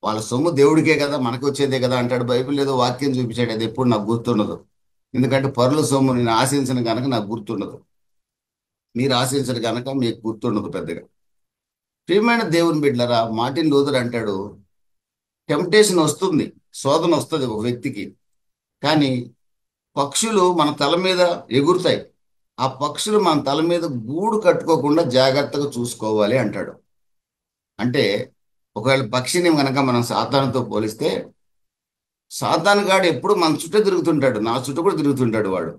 వాళ్ళ సొమ్ము దేవుడికే కదా, మనకు వచ్చేదే కదా అంటాడు. బైబిల్ ఏదో వాక్యం చూపించాడు, అది ఎప్పుడు నాకు గుర్తుండదు. ఎందుకంటే పరుల సొమ్ము నేను ఆశించిన కనుక నాకు గుర్తుండదు. మీరు ఆశించరు కనుక మీకు గుర్తుండదు పెద్దగా. ప్రియమైన దేవుని బిడ్డలారా, మార్టిన్ లూథర్ అంటాడు, టెంప్టేషన్ వస్తుంది, శోధన వస్తుంది ఒక వ్యక్తికి. కానీ పక్షులు మన తల మీద ఎగురుతాయి. ఆ పక్షులు మన తల మీద గూడు కట్టుకోకుండా జాగ్రత్తగా చూసుకోవాలి అంటాడు. అంటే ఒకవేళ పక్షిని కనుక మనం సాతానుతో పోలిస్తే, సాతాను గాడు ఎప్పుడు మన చుట్టూ తిరుగుతుంటాడు, నా చుట్టూ కూడా తిరుగుతుంటాడు వాడు.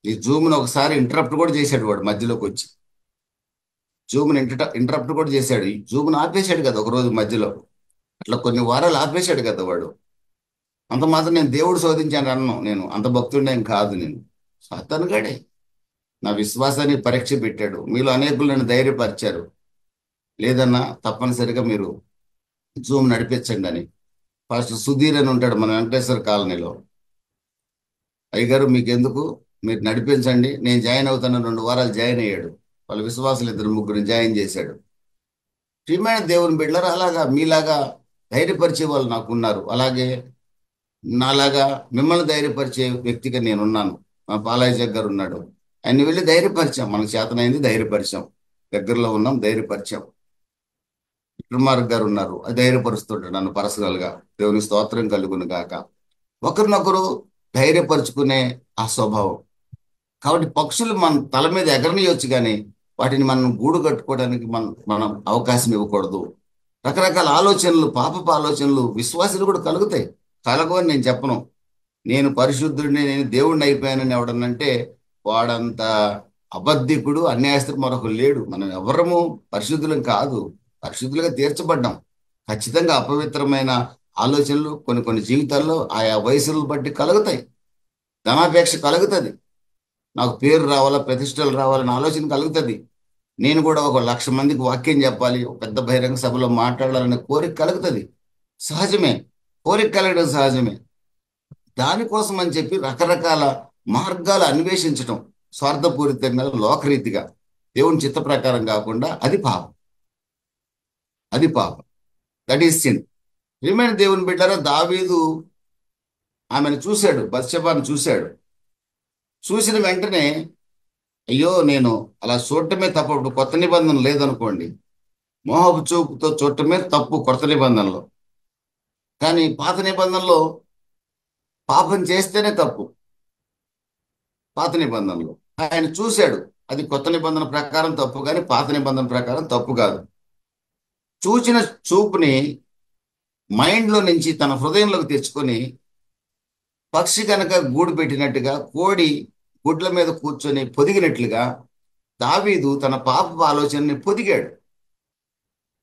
ఈ జూమ్ను ఒకసారి ఇంటరప్ట్ కూడా చేశాడు వాడు, మధ్యలోకి వచ్చి జూమ్ని ఇంటరప్ట్ కూడా చేశాడు. ఈ జూమ్ను ఆపేశాడు కదా ఒక రోజు మధ్యలో. అట్లా కొన్ని వారాలు ఆపేశాడు కదా వాడు. అంత మాత్రం నేను దేవుడు శోధించాను అన్నాను, నేను అంత భక్తుడేం కాదు. నేను సాతాను గాడే నా విశ్వాసాన్ని పరీక్ష పెట్టాడు. మీలో అనేకులు నన్ను ధైర్యపరిచారు, లేదన్నా తప్పనిసరిగా మీరు జూమ్ నడిపించండి అని. ఫస్ట్ సుధీర్ అని ఉంటాడు మన వెంకటేశ్వర కాలనీలో. అయ్యగారు మీకెందుకు, మీరు నడిపించండి, నేను జాయిన్ అవుతాను. 2 వారాలు జాయిన్ అయ్యాడు. వాళ్ళ విశ్వాసులు 2 ముగ్గురు జాయిన్ చేశాడు. ప్రియమైన దేవుని బిడ్డలారా, అలాగా మీలాగా ధైర్యపరిచే వాళ్ళు నాకు ఉన్నారు. అలాగే నాలాగా మిమ్మల్ని ధైర్యపరిచే వ్యక్తిగా నేనున్నాను. మా బాలయ్య గారు ఉన్నాడు, ఆయన వెళ్ళి ధైర్యపరిచాం. మనకు చేతనైంది ధైర్యపరిచాం, దగ్గరలో ఉన్నాం, ధైర్యపరిచాం. విక్రమార్క గారు ఉన్నారు, అది ధైర్యపరుస్తుంటాడు నన్ను పర్సనల్ గా. దేవుని స్తోత్రం కలుగును గాక. ఒకరినొకరు ధైర్యపరుచుకునే ఆ స్వభావం. కాబట్టి పక్షులు మన తల మీద ఎగరనీయొచ్చు, కానీ వాటిని మనం గూడు కట్టుకోవడానికి మనం అవకాశం ఇవ్వకూడదు. రకరకాల ఆలోచనలు, పాపపు ఆలోచనలు విశ్వాసులు కూడా కలుగుతాయి. కలగవని నేను చెప్పను. నేను పరిశుద్ధుడిని, నేను దేవుడిని అయిపోయానని ఎవడనంటే వాడంత అబద్ధికుడు, అన్యాయస్తుడు మరొకరు లేడు. మనం ఎవరము పరిశుద్ధులం కాదు, పరిశుద్ధులుగా తీర్చబడ్డాం. ఖచ్చితంగా అపవిత్రమైన ఆలోచనలు కొన్ని కొన్ని జీవితాల్లో ఆయా వయసులను బట్టి కలుగుతాయి. ధనాపేక్ష కలుగుతుంది, నాకు పేరు రావాలా, ప్రతిష్టలు రావాలని ఆలోచన కలుగుతుంది. నేను కూడా ఒక 1,00,000 మందికి వాక్యం చెప్పాలి, ఒక పెద్ద బహిరంగ సభలో మాట్లాడాలనే కోరిక కలుగుతుంది. సహజమే, కోరిక కలగడం సహజమే. దానికోసం అని చెప్పి రకరకాల మార్గాలు అన్వేషించడం స్వార్థపూరితంగా, లోకరీతిగా, దేవుని చిత్త ప్రకారం కాకుండా, అది పాపం. అది పాపం. That is sin. ప్రియమైన దేవుని బిడ్డారా, దావీదు ఆమెను చూశాడు, బత్షెబాను చూశాడు. చూసిన వెంటనే అయ్యో, నేను అలా చూడటమే తప్పు. ఇప్పుడు కొత్త నిబంధన లేదనుకోండి, మోహపు చూపుతో చూడటమే తప్పు కొత్త నిబంధనలో. కానీ పాత నిబంధనలో పాపం చేస్తేనే తప్పు. పాత నిబంధనలో ఆయన చూశాడు, అది కొత్త నిబంధన ప్రకారం తప్పు, కానీ పాత నిబంధన ప్రకారం తప్పు కాదు. చూచిన చూపుని మైండ్లో నుంచి తన హృదయంలోకి తెచ్చుకొని, పక్షి కనుక గూడు పెట్టినట్టుగా, కోడి గుడ్ల మీద కూర్చొని పొదిగినట్లుగా దావీదు తన పాపపు ఆలోచనని పొదిగాడు.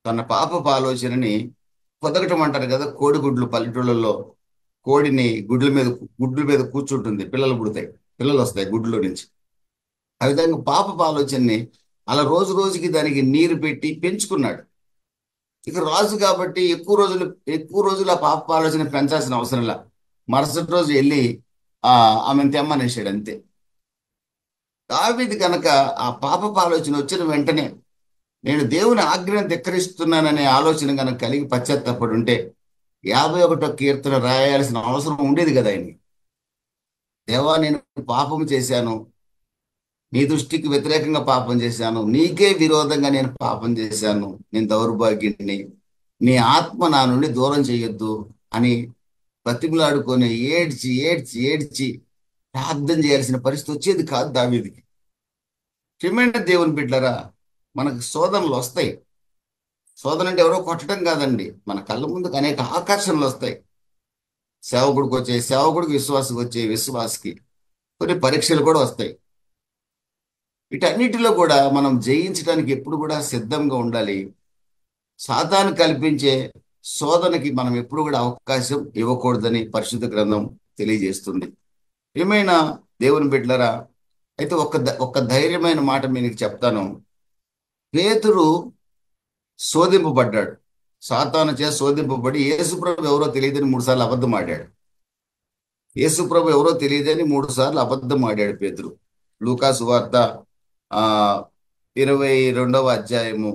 తన పాపపు ఆలోచనని పొదగటం అంటారు కదా, కోడిగుడ్లు పల్లెటూళ్ళలో కోడిని గుడ్ల మీద కూర్చుంటుంది, పిల్లలు పుడతాయి, పిల్లలు వస్తాయి గుడ్లో నుంచి. ఆ విధంగా పాపపు ఆలోచనని అలా రోజు రోజుకి దానికి నీరు పెట్టి పెంచుకున్నాడు. ఇక రాజు కాబట్టి ఎక్కువ రోజులు ఆ పాపపు ఆలోచన పెంచాల్సిన అవసరం లే. మరుసటి రోజు వెళ్ళి ఆ ఆమెను తెమ్మనేసాడు, అంతే. దావీదు కనుక ఆ పాపపు ఆలోచన వచ్చిన వెంటనే నేను దేవుని ఆజ్ఞను ధిక్కరిస్తున్నాననే ఆలోచన కనుక కలిగి పశ్చాత్తాపడి ఉంటే 51వ కీర్తన రాయాల్సిన అవసరం ఉండేది కదా ఆయన్ని. దేవా, నేను పాపం చేశాను, నీ దృష్టికి వ్యతిరేకంగా పాపం చేశాను, నీకే విరోధంగా నేను పాపం చేశాను, నేను దౌర్భాగ్యుడిని, నీ ఆత్మ నా నుండి దూరం చేయొద్దు అని బతిమలాడుకొని ఏడ్చి ఏడ్చి ఏడ్చి ప్రార్థన చేయాల్సిన పరిస్థితి వచ్చేది కాదు దావీదుకి. ప్రియమైన దేవుని బిడ్డలారా, మనకు శోధనలు వస్తాయి. శోధన అంటే ఎవరో కొట్టడం కాదండి, మన కళ్ళ ముందుకు అనేక ఆకర్షణలు వస్తాయి. సేవకుడికి విశ్వాసకి వచ్చే విశ్వాసకి కొన్ని పరీక్షలు కూడా వస్తాయి. వీటన్నిటిలో కూడా మనం జయించడానికి ఎప్పుడు కూడా సిద్ధంగా ఉండాలి. సాతాను కల్పించే శోధనకి మనం ఎప్పుడు కూడా అవకాశం ఇవ్వకూడదని పరిశుద్ధ గ్రంథం తెలియజేస్తుంది. ఏమైనా దేవుని బిడ్డలరా, అయితే ఒక్క ధైర్యమైన మాట మీకు చెప్తాను. పేతురు శోధింపబడ్డాడు, సాతాను చే శోధింపబడి యేసుప్రభు ఎవరో తెలియదని 3 సార్లు అబద్ధం ఆడాడు. యేసుప్రభు ఎవరో తెలియదని 3 సార్లు అబద్ధం ఆడాడు పేతురు. లూకా సువార్త 22వ అధ్యాయము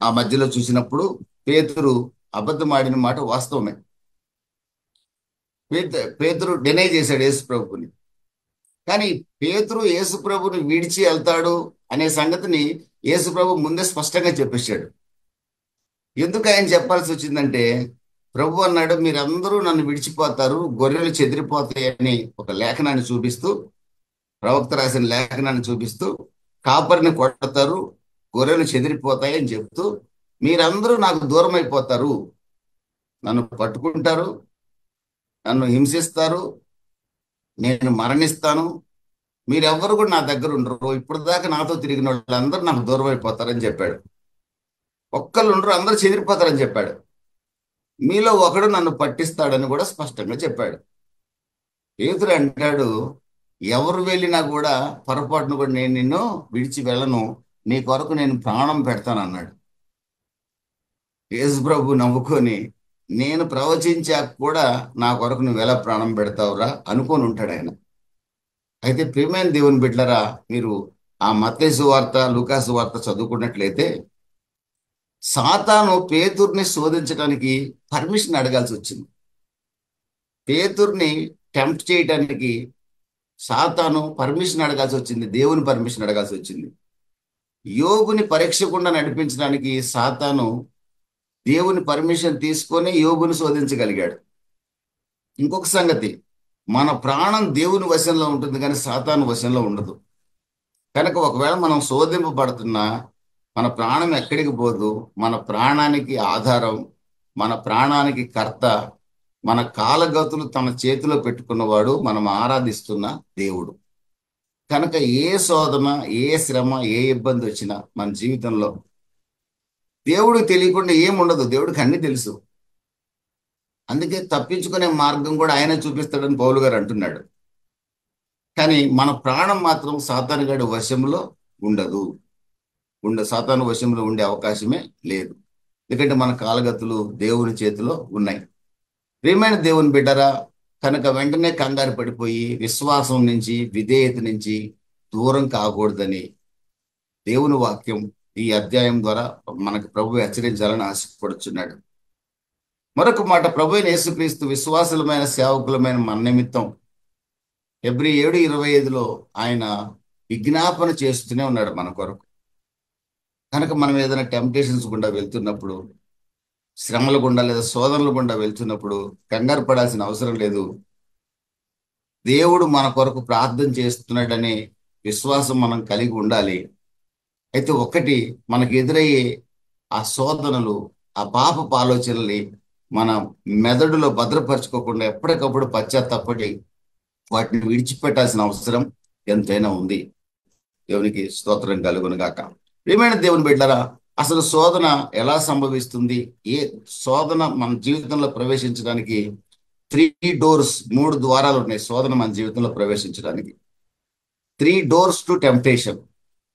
ఆ మధ్యలో చూసినప్పుడు పేతురు అబద్ధమాడిన మాట వాస్తవమే. పేతురు డినై చేశాడు యేసు ప్రభుని. కానీ పేతురు యేసు ప్రభుని విడిచి వెళ్తాడు అనే సంగతిని యేసు ప్రభు ముందే స్పష్టంగా చెప్పేశాడు. ఎందుకు ఆయన చెప్పాల్సి వచ్చిందంటే, ప్రభు అన్నాడు, మీరందరూ నన్ను విడిచిపోతారు, గొర్రెలు చెదిరిపోతాయని ఒక లేఖనాన్ని చూపిస్తూ, ప్రవక్త రాసిన లేఖనాన్ని చూపిస్తూ, కాపరిని కొడతారు, గొర్రెలు చెదిరిపోతాయని చెప్తూ, మీరందరూ నాకు దూరం అయిపోతారు, నన్ను పట్టుకుంటారు, నన్ను హింసిస్తారు, నేను మరణిస్తాను, మీరెవ్వరు కూడా నా దగ్గర ఉండరు, ఇప్పుడు దాకా నాతో తిరిగిన వాళ్ళందరూ నాకు దూరం అయిపోతారని చెప్పాడు. ఒక్కళ్ళు ఉండరు, అందరూ చెదిరిపోతారని చెప్పాడు. మీలో ఒకడు నన్ను పట్టిస్తాడని కూడా స్పష్టంగా చెప్పాడు. పేతురు అంటాడు, ఎవరు వెళ్ళినా కూడా పొరపాటును కూడా నేను నిన్ను విడిచి వెళ్ళను, నీ కొరకు నేను ప్రాణం పెడతాను అన్నాడు. యేసు ప్రభు నవ్వుకొని, నేను ప్రవచించాక కూడా నా కొరకు నువ్వు ఎలా ప్రాణం పెడతావురా అనుకొని ఉంటాడు ఆయన. అయితే ప్రియమైన దేవుని బిడ్డలారా, మీరు ఆ మత్తయి సువార్త, లూకా సువార్త చదువుకున్నట్లయితే, సాతాను పేతుర్ని శోధించడానికి పర్మిషన్ అడగాల్సి వచ్చింది. పేతుర్ని టెంప్ట్ చేయడానికి సాతాను పర్మిషన్ అడగాల్సి వచ్చింది, దేవుని పర్మిషన్ అడగాల్సి వచ్చింది. యోబుని పరీక్షకుండా నడిపించడానికి సాతాను దేవుని పర్మిషన్ తీసుకొని యోబుని శోధించగలిగాడు. ఇంకొక సంగతి, మన ప్రాణం దేవుని వశంలో ఉంటుంది కానీ సాతాను వశంలో ఉండదు. కనుక ఒకవేళ మనం శోధింపబడుతున్నా మన ప్రాణం ఎక్కడికి పోదు. మన ప్రాణానికి ఆధారం, మన ప్రాణానికి కర్త, మన కాలగతులు తన చేతిలో పెట్టుకున్నవాడు మనం ఆరాధిస్తున్న దేవుడు. కనుక ఏ శోధన, ఏ శ్రమ, ఏ ఇబ్బంది వచ్చినా మన జీవితంలో దేవుడికి తెలియకుండా ఏముండదు, దేవుడికి అన్ని తెలుసు. అందుకే తప్పించుకునే మార్గం కూడా ఆయన చూపిస్తాడని పౌలు గారు అంటున్నాడు. కానీ మన ప్రాణం మాత్రం సాతాను గాడి వశంలో ఉండదు. సాతాను వశంలో ఉండే అవకాశమే లేదు. ఎందుకంటే మన కాలగతులు దేవుని చేతిలో ఉన్నాయి. ప్రియమైన దేవుని బిడ్డరా, కనుక వెంటనే కంగారు పడిపోయి విశ్వాసం నుంచి, విధేయత నుంచి దూరం కాకూడదని దేవుని వాక్యం ఈ అధ్యాయం ద్వారా మనకు ప్రభు హెచ్చరించాలని ఆశపడుచున్నాడు. మరొక మాట, ప్రభు అయిన యేసుక్రీస్తు విశ్వాసులమైన సేవకులమైన మన నిమిత్తం హెబ్రీ 7:25 ఆయన విజ్ఞాపన చేస్తూనే ఉన్నాడు మన కొరకు. కనుక మనం ఏదైనా టెంప్టేషన్స్ గుండా వెళ్తున్నప్పుడు, శ్రమల గుండా లేదా శోధనల గుండా వెళ్తున్నప్పుడు కంగారు పడాల్సిన అవసరం లేదు. దేవుడు మన కొరకు ప్రార్థన చేస్తున్నాడనే విశ్వాసం మనం కలిగి ఉండాలి. అయితే ఒకటి, మనకు ఎదురయ్యే ఆ శోధనలు, ఆ పాపపు ఆలోచనల్ని మన మెదడులో భద్రపరచుకోకుండా ఎప్పటికప్పుడు పశ్చాత్తాపడి వాటిని విడిచిపెట్టాల్సిన అవసరం ఎంతైనా ఉంది. దేవునికి స్తోత్రం కలుగును గాక. ప్రియమైన దేవుని బిడ్డలారా, అసలు శోధన ఎలా సంభవిస్తుంది? ఏ శోధన మన జీవితంలో ప్రవేశించడానికి 3 డోర్స్, 3 ద్వారాలు ఉన్నాయి శోధన మన జీవితంలో ప్రవేశించడానికి. 3 డోర్స్ టు టెంప్టేషన్,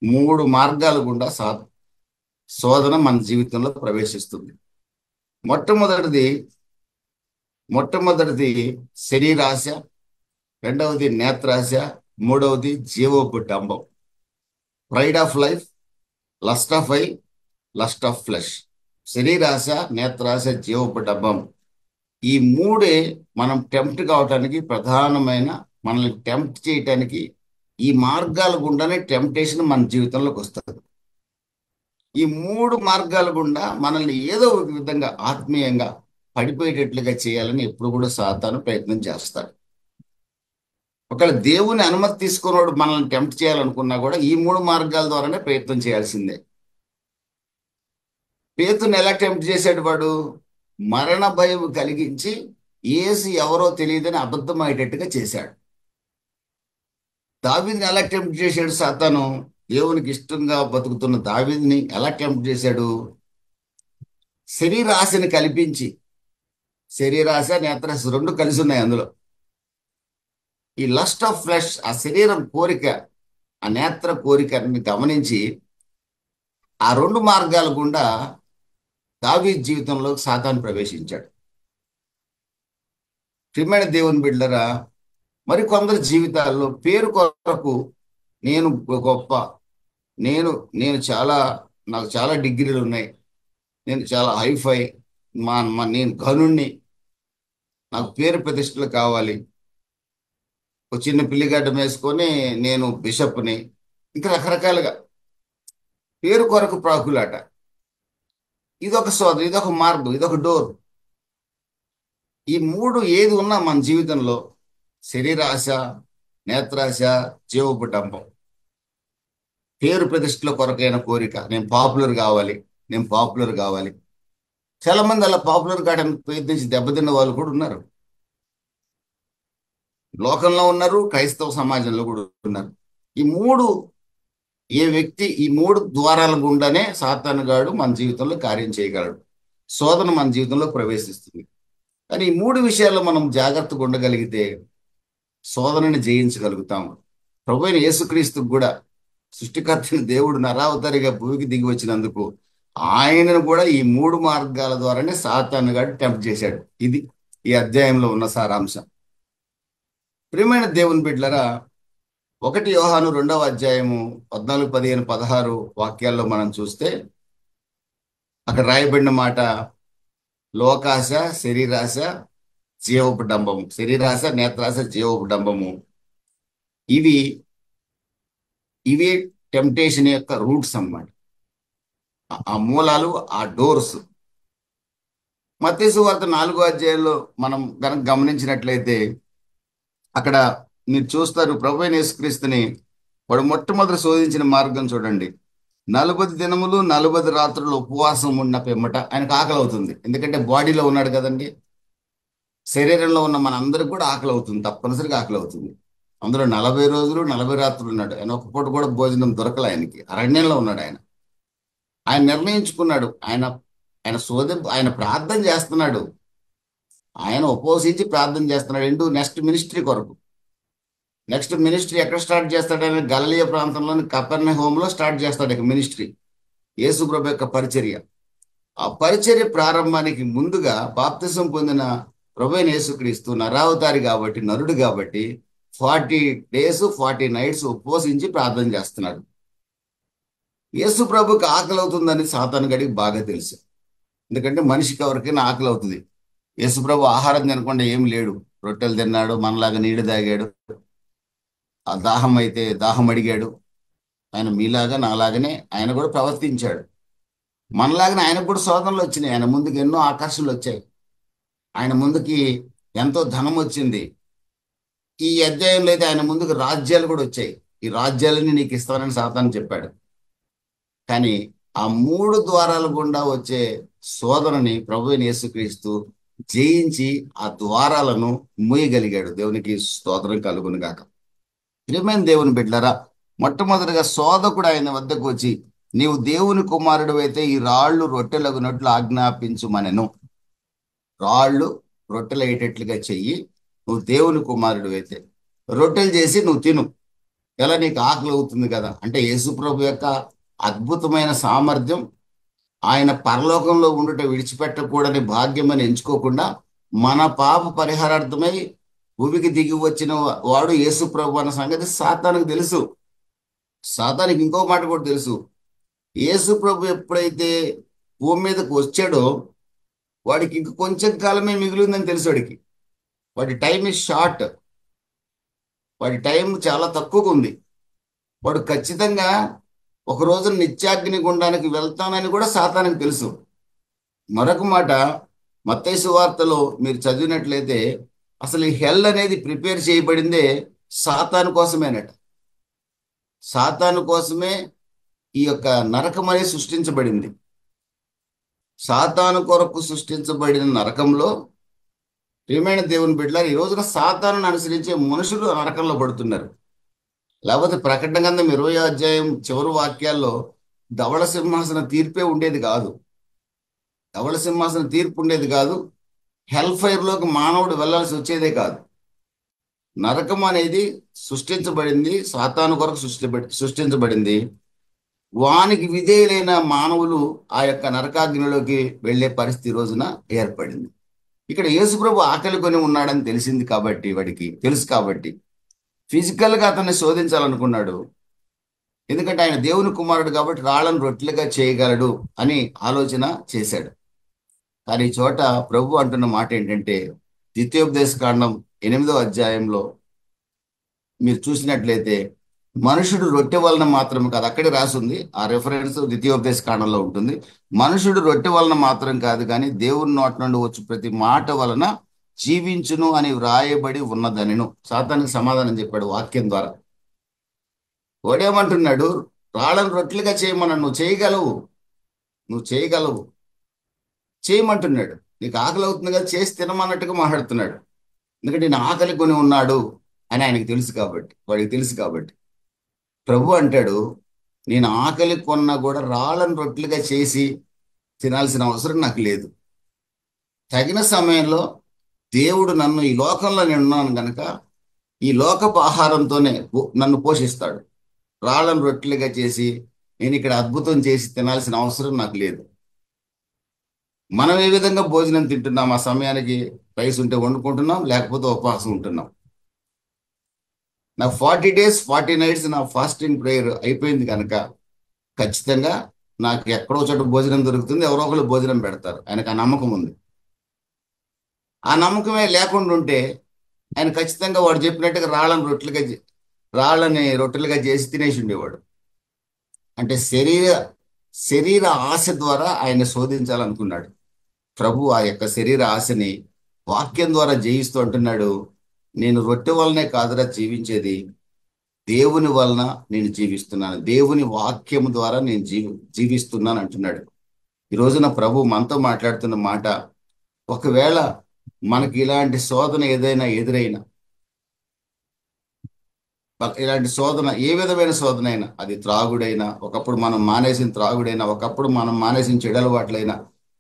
3 మార్గాలు గుండా శోధన మన జీవితంలో ప్రవేశిస్తుంది. మొట్టమొదటిది శరీరాశ, రెండవది నేత్రాశ, మూడవది జీవపు డంబం. Pride of life, lust of eye, lust of flesh. శరీరాశ, నేత్రాశ, జీవపు డంబం. ఈ 3 మనం టెంప్ట్ కావటానికి ప్రధానమైన, మనల్ని టెంప్ట్ చేయటానికి ఈ మార్గాల గుండానే టెంప్టేషన్ మన జీవితంలోకి వస్తుంది. ఈ 3 మార్గాల గుండా మనల్ని ఏదో ఒక విధంగా ఆత్మీయంగా పడిపోయేటట్లుగా చేయాలని ఎప్పుడు కూడా సాతాను ప్రయత్నం చేస్తాడు. ఒకవేళ దేవుని అనుమతి తీసుకున్నవాడు మనల్ని టెంప్ట్ చేయాలనుకున్నా కూడా ఈ 3 మార్గాల ద్వారానే ప్రయత్నం చేయాల్సిందే. పేతురుని ఎలా టెంప్ట్ చేశాడు? వాడు మరణ భయం కలిగించి యేసు ఎవరో తెలియదని అబద్ధం అయ్యేటట్టుగా చేశాడు. దావీదుని ఎలా టెంప్ట్ చేశాడు సాతాను? దేవునికి ఇష్టంగా బతుకుతున్న దావీదుని ఎలా టెంప్ట్ చేశాడు? శరీరాశని కల్పించి, శరీరాశ, నేత్రాశ 2 కలిసి ఉన్నాయి అందులో. ఈ లస్ట్ ఆఫ్ ఫ్లెష్, ఆ శరీరం కోరిక, ఆ నేత్ర కోరికని గమనించి ఆ 2 మార్గాల గుండా దావీదు జీవితంలో సాతాను ప్రవేశించాడు. ప్రియమైన దేవుని బిడ్డలారా, మరి కొందరి జీవితాల్లో పేరు కొరకు నేను గొప్ప, నేను చాలా నాకు చాలా డిగ్రీలు ఉన్నాయి, నేను చాలా హైఫై, నేను ఘనుణ్ణి, నాకు పేరు ప్రతిష్టలు కావాలి, ఒక చిన్న పిల్లిగడ్డం వేసుకొని నేను బిషప్ని, ఇంకా రకరకాలుగా పేరు కొరకు ప్రాకులాట. ఇదొక సోదరు, ఇదొక మార్గం, ఇదొక డోర్. ఈ మూడు ఏది ఉన్నా మన జీవితంలో శరీరాశ, నేత్రాశ, జీవపుటంబం, పేరు ప్రతిష్టల కొరకైన కోరిక, నేను పాపులర్ కావాలి, నేను పాపులర్ కావాలి. చాలా మంది అలా పాపులర్ కావడానికి ప్రయత్నించి దెబ్బతిన్న వాళ్ళు కూడా ఉన్నారు. లోకంలో ఉన్నారు, క్రైస్తవ సమాజంలో కూడా ఉన్నారు. ఈ మూడు ఈ మూడు ద్వారాల గుండానే సాతానుగాడు మన జీవితంలో కార్యం చేయగలడు. శోధన మన జీవితంలో ప్రవేశిస్తుంది. కానీ ఈ మూడు విషయాల్లో మనం జాగ్రత్తగా ఉండగలిగితే శోధనని జయించగలుగుతాం. ప్రభువైన యేసుక్రీస్తుకు కూడా సృష్టికర్తని దేవుడు నరావతారిగా భూమికి దిగి వచ్చినందుకు ఆయనను కూడా ఈ మూడు మార్గాల ద్వారానే సాతానుగాడు టెంప్ట్ చేశాడు. ఇది ఈ అధ్యాయంలో ఉన్న సారాంశం. ప్రియమైన దేవుని బిడ్డలారా, 1 యోహాను 2వ అధ్యాయము 14, 15, 16 వాక్యాల్లో మనం చూస్తే అక్కడ రాయబడిన మాట లోకాశ, శరీరాశ, జీవోపడంబము, శరీరాశ, నేత్రాశ, జీవోపడంబము, ఇవి ఇవి టెంప్టేషన్ యొక్క రూట్స్ అన్నమాట. ఆ మూలాలు, ఆ డోర్స్. మత్తయి సువార్త 4వ అధ్యాయంలో మనం కనుక గమనించినట్లయితే అక్కడ మీరు చూస్తారు, ప్రభువైన యేసుక్రీస్తుని వాడు మొట్టమొదటి శోధించిన మార్గం చూడండి. 40 దినములు 40 రాత్రులు ఉపవాసం ఉన్న పిమ్మట ఆయనకు ఆకలి అవుతుంది. ఎందుకంటే బాడీలో ఉన్నాడు కదండి, శరీరంలో ఉన్న మనందరికి కూడా ఆకలి అవుతుంది, తప్పనిసరిగా ఆకలి అవుతుంది. అందులో 40 రోజులు 40 రాత్రులు ఉన్నాడు. ఆయన ఒక పూట కూడా భోజనం దొరకలే ఆయనకి, అరణ్యంలో ఉన్నాడు ఆయన. ఆయన నిర్ణయించుకున్నాడు, ఆయన ఆయన ఆయన ప్రార్థన చేస్తున్నాడు, ఆయన ఉపవసించి ప్రార్థన చేస్తున్నాడు. నెక్స్ట్ మినిస్ట్రీ కొరకు. నెక్స్ట్ మినిస్ట్రీ ఎక్కడ స్టార్ట్ చేస్తాడని గలిలయ ప్రాంతంలోని కపెర్నహూములో స్టార్ట్ చేస్తాడు ఇక మినిస్ట్రీ, యేసు ప్రభు యొక్క పరిచర్య. ఆ పరిచర్య ప్రారంభానికి ముందుగా బాప్తిసం పొందిన ప్రభువైన యేసుక్రీస్తు నరావతారి కాబట్టి, నరుడు కాబట్టి 40 days 40 nights ఉపవసించి ప్రార్థన చేస్తున్నాడు. యేసు ప్రభుకి ఆకలి అవుతుందని సాతాను గడికి బాగా తెలుసు. ఎందుకంటే మనిషికి ఎవరికైనా ఆకలి అవుతుంది. యేసు ప్రభు ఆహారం తినకుండా ఏం లేడు, రొట్టెలు తిన్నాడు, మనలాగా నీళ్లు తాగాడు, ఆ దాహం అడిగాడు. ఆయన మీలాగా నాలాగనే ఆయన కూడా ప్రవర్తించాడు. మనలాగానే ఆయనకు కూడా శోధనలు వచ్చినాయి, ఆయన ముందుకు ఎన్నో ఆకర్షణలు వచ్చాయి, ఆయన ముందుకి ఎంతో ధనం వచ్చింది. ఈ అధ్యాయంలో అయితే ఆయన ముందుకు రాజ్యాలు కూడా వచ్చాయి. ఈ రాజ్యాలని నీకు ఇస్తానని సాతాను చెప్పాడు. కానీ ఆ 3 ద్వారాల గుండా వచ్చే శోధనని ప్రభువైన యేసుక్రీస్తు జయించి ఆ ద్వారాలను మూయగలిగాడు. దేవునికి స్తోత్రం కలుగును గాక. ప్రియమైన దేవుని బిడ్డలారా, మొట్టమొదటిగా శోధకుడు ఆయన వద్దకు వచ్చి, నీవు దేవుని కుమారుడు అయితే ఈ రాళ్ళు రొట్టెలగునట్లు ఆజ్ఞాపించుమనెను. రాళ్ళు రొట్టెలయ్యేటట్లుగా చెయ్యి, నువ్వు దేవుని కుమారుడు అయితే రొట్టెలు చేసి నువ్వు తిను, ఎలా నీకు ఆకలి అవుతుంది కదా. అంటే యేసుప్రభు యొక్క అద్భుతమైన సామర్థ్యం, ఆయన పరలోకంలో ఉండుట విడిచిపెట్టకూడని భాగ్యమని ఎంచుకోకుండా మన పాప పరిహారార్థమై భూమికి దిగి వచ్చిన వాడు యేసుప్రభు అన్న సంగతి సాతానికి తెలుసు. సాతానికి ఇంకో మాట కూడా తెలుసు, యేసుప్రభు ఎప్పుడైతే భూమి మీదకి వచ్చాడో వాడికి ఇంక కొంచెం కాలమే మిగిలిందని తెలుసు. వాడి టైం ఇస్ షార్ట్, వాడి టైం చాలా తక్కువగా ఉంది. వాడు ఖచ్చితంగా ఒక రోజు నిత్యాగ్ని గుండానికి వెళ్తానని కూడా సాతానికి తెలుసు. మరొక మాట, మత్తయి సువార్తలో మీరు చదివినట్లయితే అసలు ఈ హెల్ అనేది ప్రిపేర్ చేయబడిందే సాతాను కోసమేనట. సాతాను కోసమే ఈ యొక్క నరకం అనేది సృష్టించబడింది. సాతాను కొరకు సృష్టించబడిన నరకంలో ప్రియమైన దేవుని బిడ్డలారా, ఈ రోజున సాతానుని అనుసరించే మనుషులు నరకంలో పడుతున్నారు. లేకపోతే ప్రకటన గ్రంథం 20వ అధ్యాయం చివరి వాక్యాల్లో ధవళ సింహాసన తీర్పే ఉండేది కాదు. ధవళ సింహాసన తీర్పు ఉండేది కాదు. హెల్ ఫైర్లోకి మానవుడు వెళ్లాల్సి వచ్చేదే కాదు. నరకం అనేది సృష్టించబడింది, సాతాను కొరకు సృష్టించబడింది. వానికి విధేయులైన మానవులు ఆ యొక్క నరకాగ్నిలోకి వెళ్లే పరిస్థితి రోజున ఏర్పడింది. ఇక్కడ యేసుప్రభు ఆకలి కొని ఉన్నాడని తెలిసింది కాబట్టి, వాడికి తెలుసు కాబట్టి ఫిజికల్గా అతన్ని శోధించాలనుకున్నాడు. ఎందుకంటే ఆయన దేవుని కుమారుడు కాబట్టి రాళ్ళను రొట్టెలుగా చేయగలడు అని ఆలోచన చేశాడు. కానీ ఈ చోట ప్రభు అంటున్న మాట ఏంటంటే, ద్వితీయోపదేశ కాండం 8వ అధ్యాయంలో మీరు చూసినట్లయితే, మనుషుడు రొట్టె వలన మాత్రం కాదు, అక్కడే రాసింది, ఆ రెఫరెన్స్ ద్వితీయోపదేశ కాండంలో ఉంటుంది. మనుషుడు రొట్టె వలన మాత్రం కాదు కానీ దేవుని నోటి నుండి వచ్చు ప్రతి మాట వలన జీవించును అని వ్రాయబడి ఉన్నదనిను. సాతానికి సమాధానం చెప్పాడు వాక్యం ద్వారా. వాడేమంటున్నాడు? రాళ్ళను రొట్టెలుగా చేయమన్నాడు. నువ్వు చేయగలవు, నువ్వు చేయగలవు, చేయమంటున్నాడు. నీకు ఆకలి అవుతుంది కదా, చేసి తినమన్నట్టుగా మాట్లాడుతున్నాడు. ఎందుకంటే నేను ఆకలి కొని ఉన్నాడు అని ఆయనకి తెలుసు కాబట్టి, వాడికి తెలుసు కాబట్టి. ప్రభు అంటాడు, నేను ఆకలి కొన్నా కూడా రాళ్ళను రొట్టెలుగా చేసి తినాల్సిన అవసరం నాకు లేదు. తగిన సమయంలో దేవుడు నన్ను ఈ లోకంలో నేను ఉన్నాను కనుక ఈ లోకపు ఆహారంతోనే నన్ను పోషిస్తాడు. రాళ్ళను రొట్టెలుగా చేసి నేను ఇక్కడ అద్భుతం చేసి తినాల్సిన అవసరం నాకు లేదు. మనం ఏ విధంగా భోజనం తింటున్నాం? ఆ సమయానికి రైస్ ఉంటే వండుకుంటున్నాం, లేకపోతే ఉపవాసం ఉంటున్నాం. నా 40 days 40 nights నా ఫాస్టింగ్ ప్రేయర్ అయిపోయింది కనుక ఖచ్చితంగా నాకు ఎక్కడో చోట భోజనం దొరుకుతుంది, ఎవరో ఒకరు భోజనం పెడతారు. ఆయనకు ఆ నమ్మకం ఉంది. ఆ నమ్మకమే లేకుండా ఉంటే ఆయన ఖచ్చితంగా వాడు చెప్పినట్టుగా రాళ్ళని రొట్టెలుగా చేసి తినేసి ఉండేవాడు. అంటే శరీర ఆశ ద్వారా ఆయన శోధించాలనుకున్నాడు. ప్రభు ఆ యొక్క శరీర ఆశని వాక్యం ద్వారా జయిస్తూ అంటున్నాడు, నేను రొట్టె వలనే కాదురా జీవించేది, దేవుని వలన నేను జీవిస్తున్నాను, దేవుని వాక్యము ద్వారా నేను జీవిస్తున్నాను అంటున్నాడు. ఈ రోజున ప్రభు మనతో మాట్లాడుతున్న మాట, ఒకవేళ మనకి ఇలాంటి శోధన ఏదైనా ఎదురైనా, ఇలాంటి శోధన ఏ విధమైన శోధన అయినా, అది త్రాగుడైనా, ఒకప్పుడు మనం మానేసిన త్రాగుడైనా, ఒకప్పుడు మనం మానేసిన చెడలవాట్లైనా,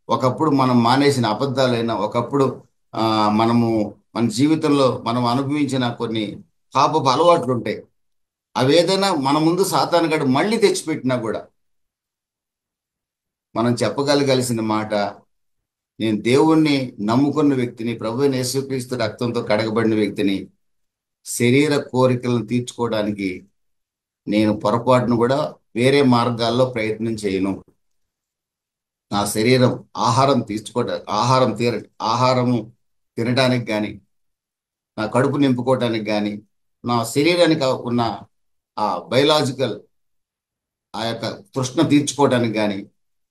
ఒకప్పుడు మనం మానేసిన అబద్ధాలైనా, ఒకప్పుడు ఆ మనము మన జీవితంలో మనం అనుభవించిన కొన్ని పాపపు అలవాట్లు ఉంటాయి. అవి ఏదైనా మన ముందు సాతానుగాడు మళ్ళీ తెచ్చిపెట్టినా కూడా మనం చెప్పగలగాల్సిన మాట, నేను దేవుణ్ణి నమ్ముకున్న వ్యక్తిని, ప్రభువైన యేసుక్రీస్తు రక్తంతో కడగబడిన వ్యక్తిని, శరీర కోరికలను తీర్చుకోవడానికి నేను పొరపాటును కూడా వేరే మార్గాల్లో ప్రయత్నం చేయను. నా శరీరం ఆహారము తినడానికి కానీ, నా కడుపు నింపుకోవటానికి కానీ, నా శరీరానికి ఉన్న ఆ బయలాజికల్ ఆ యొక్క తృష్ణ తీర్చుకోవటానికి కానీ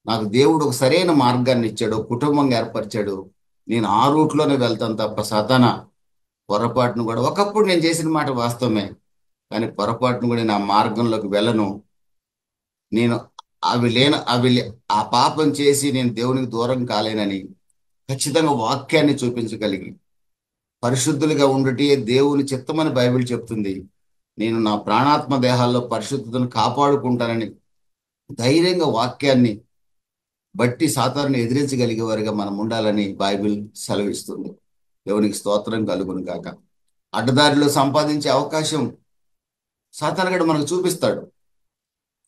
నాకు దేవుడు ఒక సరైన మార్గాన్ని ఇచ్చాడు, కుటుంబంగా ఏర్పరిచాడు. నేను ఆ రూట్లోనే వెళ్తాను తప్ప పొరపాటును కూడా, ఒకప్పుడు నేను చేసిన మాట వాస్తవమే, కానీ పొరపాటును కూడా నా మార్గంలోకి వెళ్ళను. నేను ఆ పాపం చేసి నేను దేవునికి దూరం కాలేనని ఖచ్చితంగా వాక్యాన్ని చూపించగలిగి పరిశుద్ధులుగా ఉండుటే దేవుని చిత్తమని బైబిల్ చెప్తుంది. నేను నా ప్రాణాత్మ దేహాల్లో పరిశుద్ధతను కాపాడుకుంటానని ధైర్యంగా వాక్యాన్ని బట్టి సాతానుని ఎదిరించగలిగే వారిగా మనం ఉండాలని బైబిల్ సెలవిస్తుంది. దేవునికి స్తోత్రం కలుగును గాక. అడ్డదారిలో సంపాదించే అవకాశం సాతానుగాడు మనకు చూపిస్తాడు,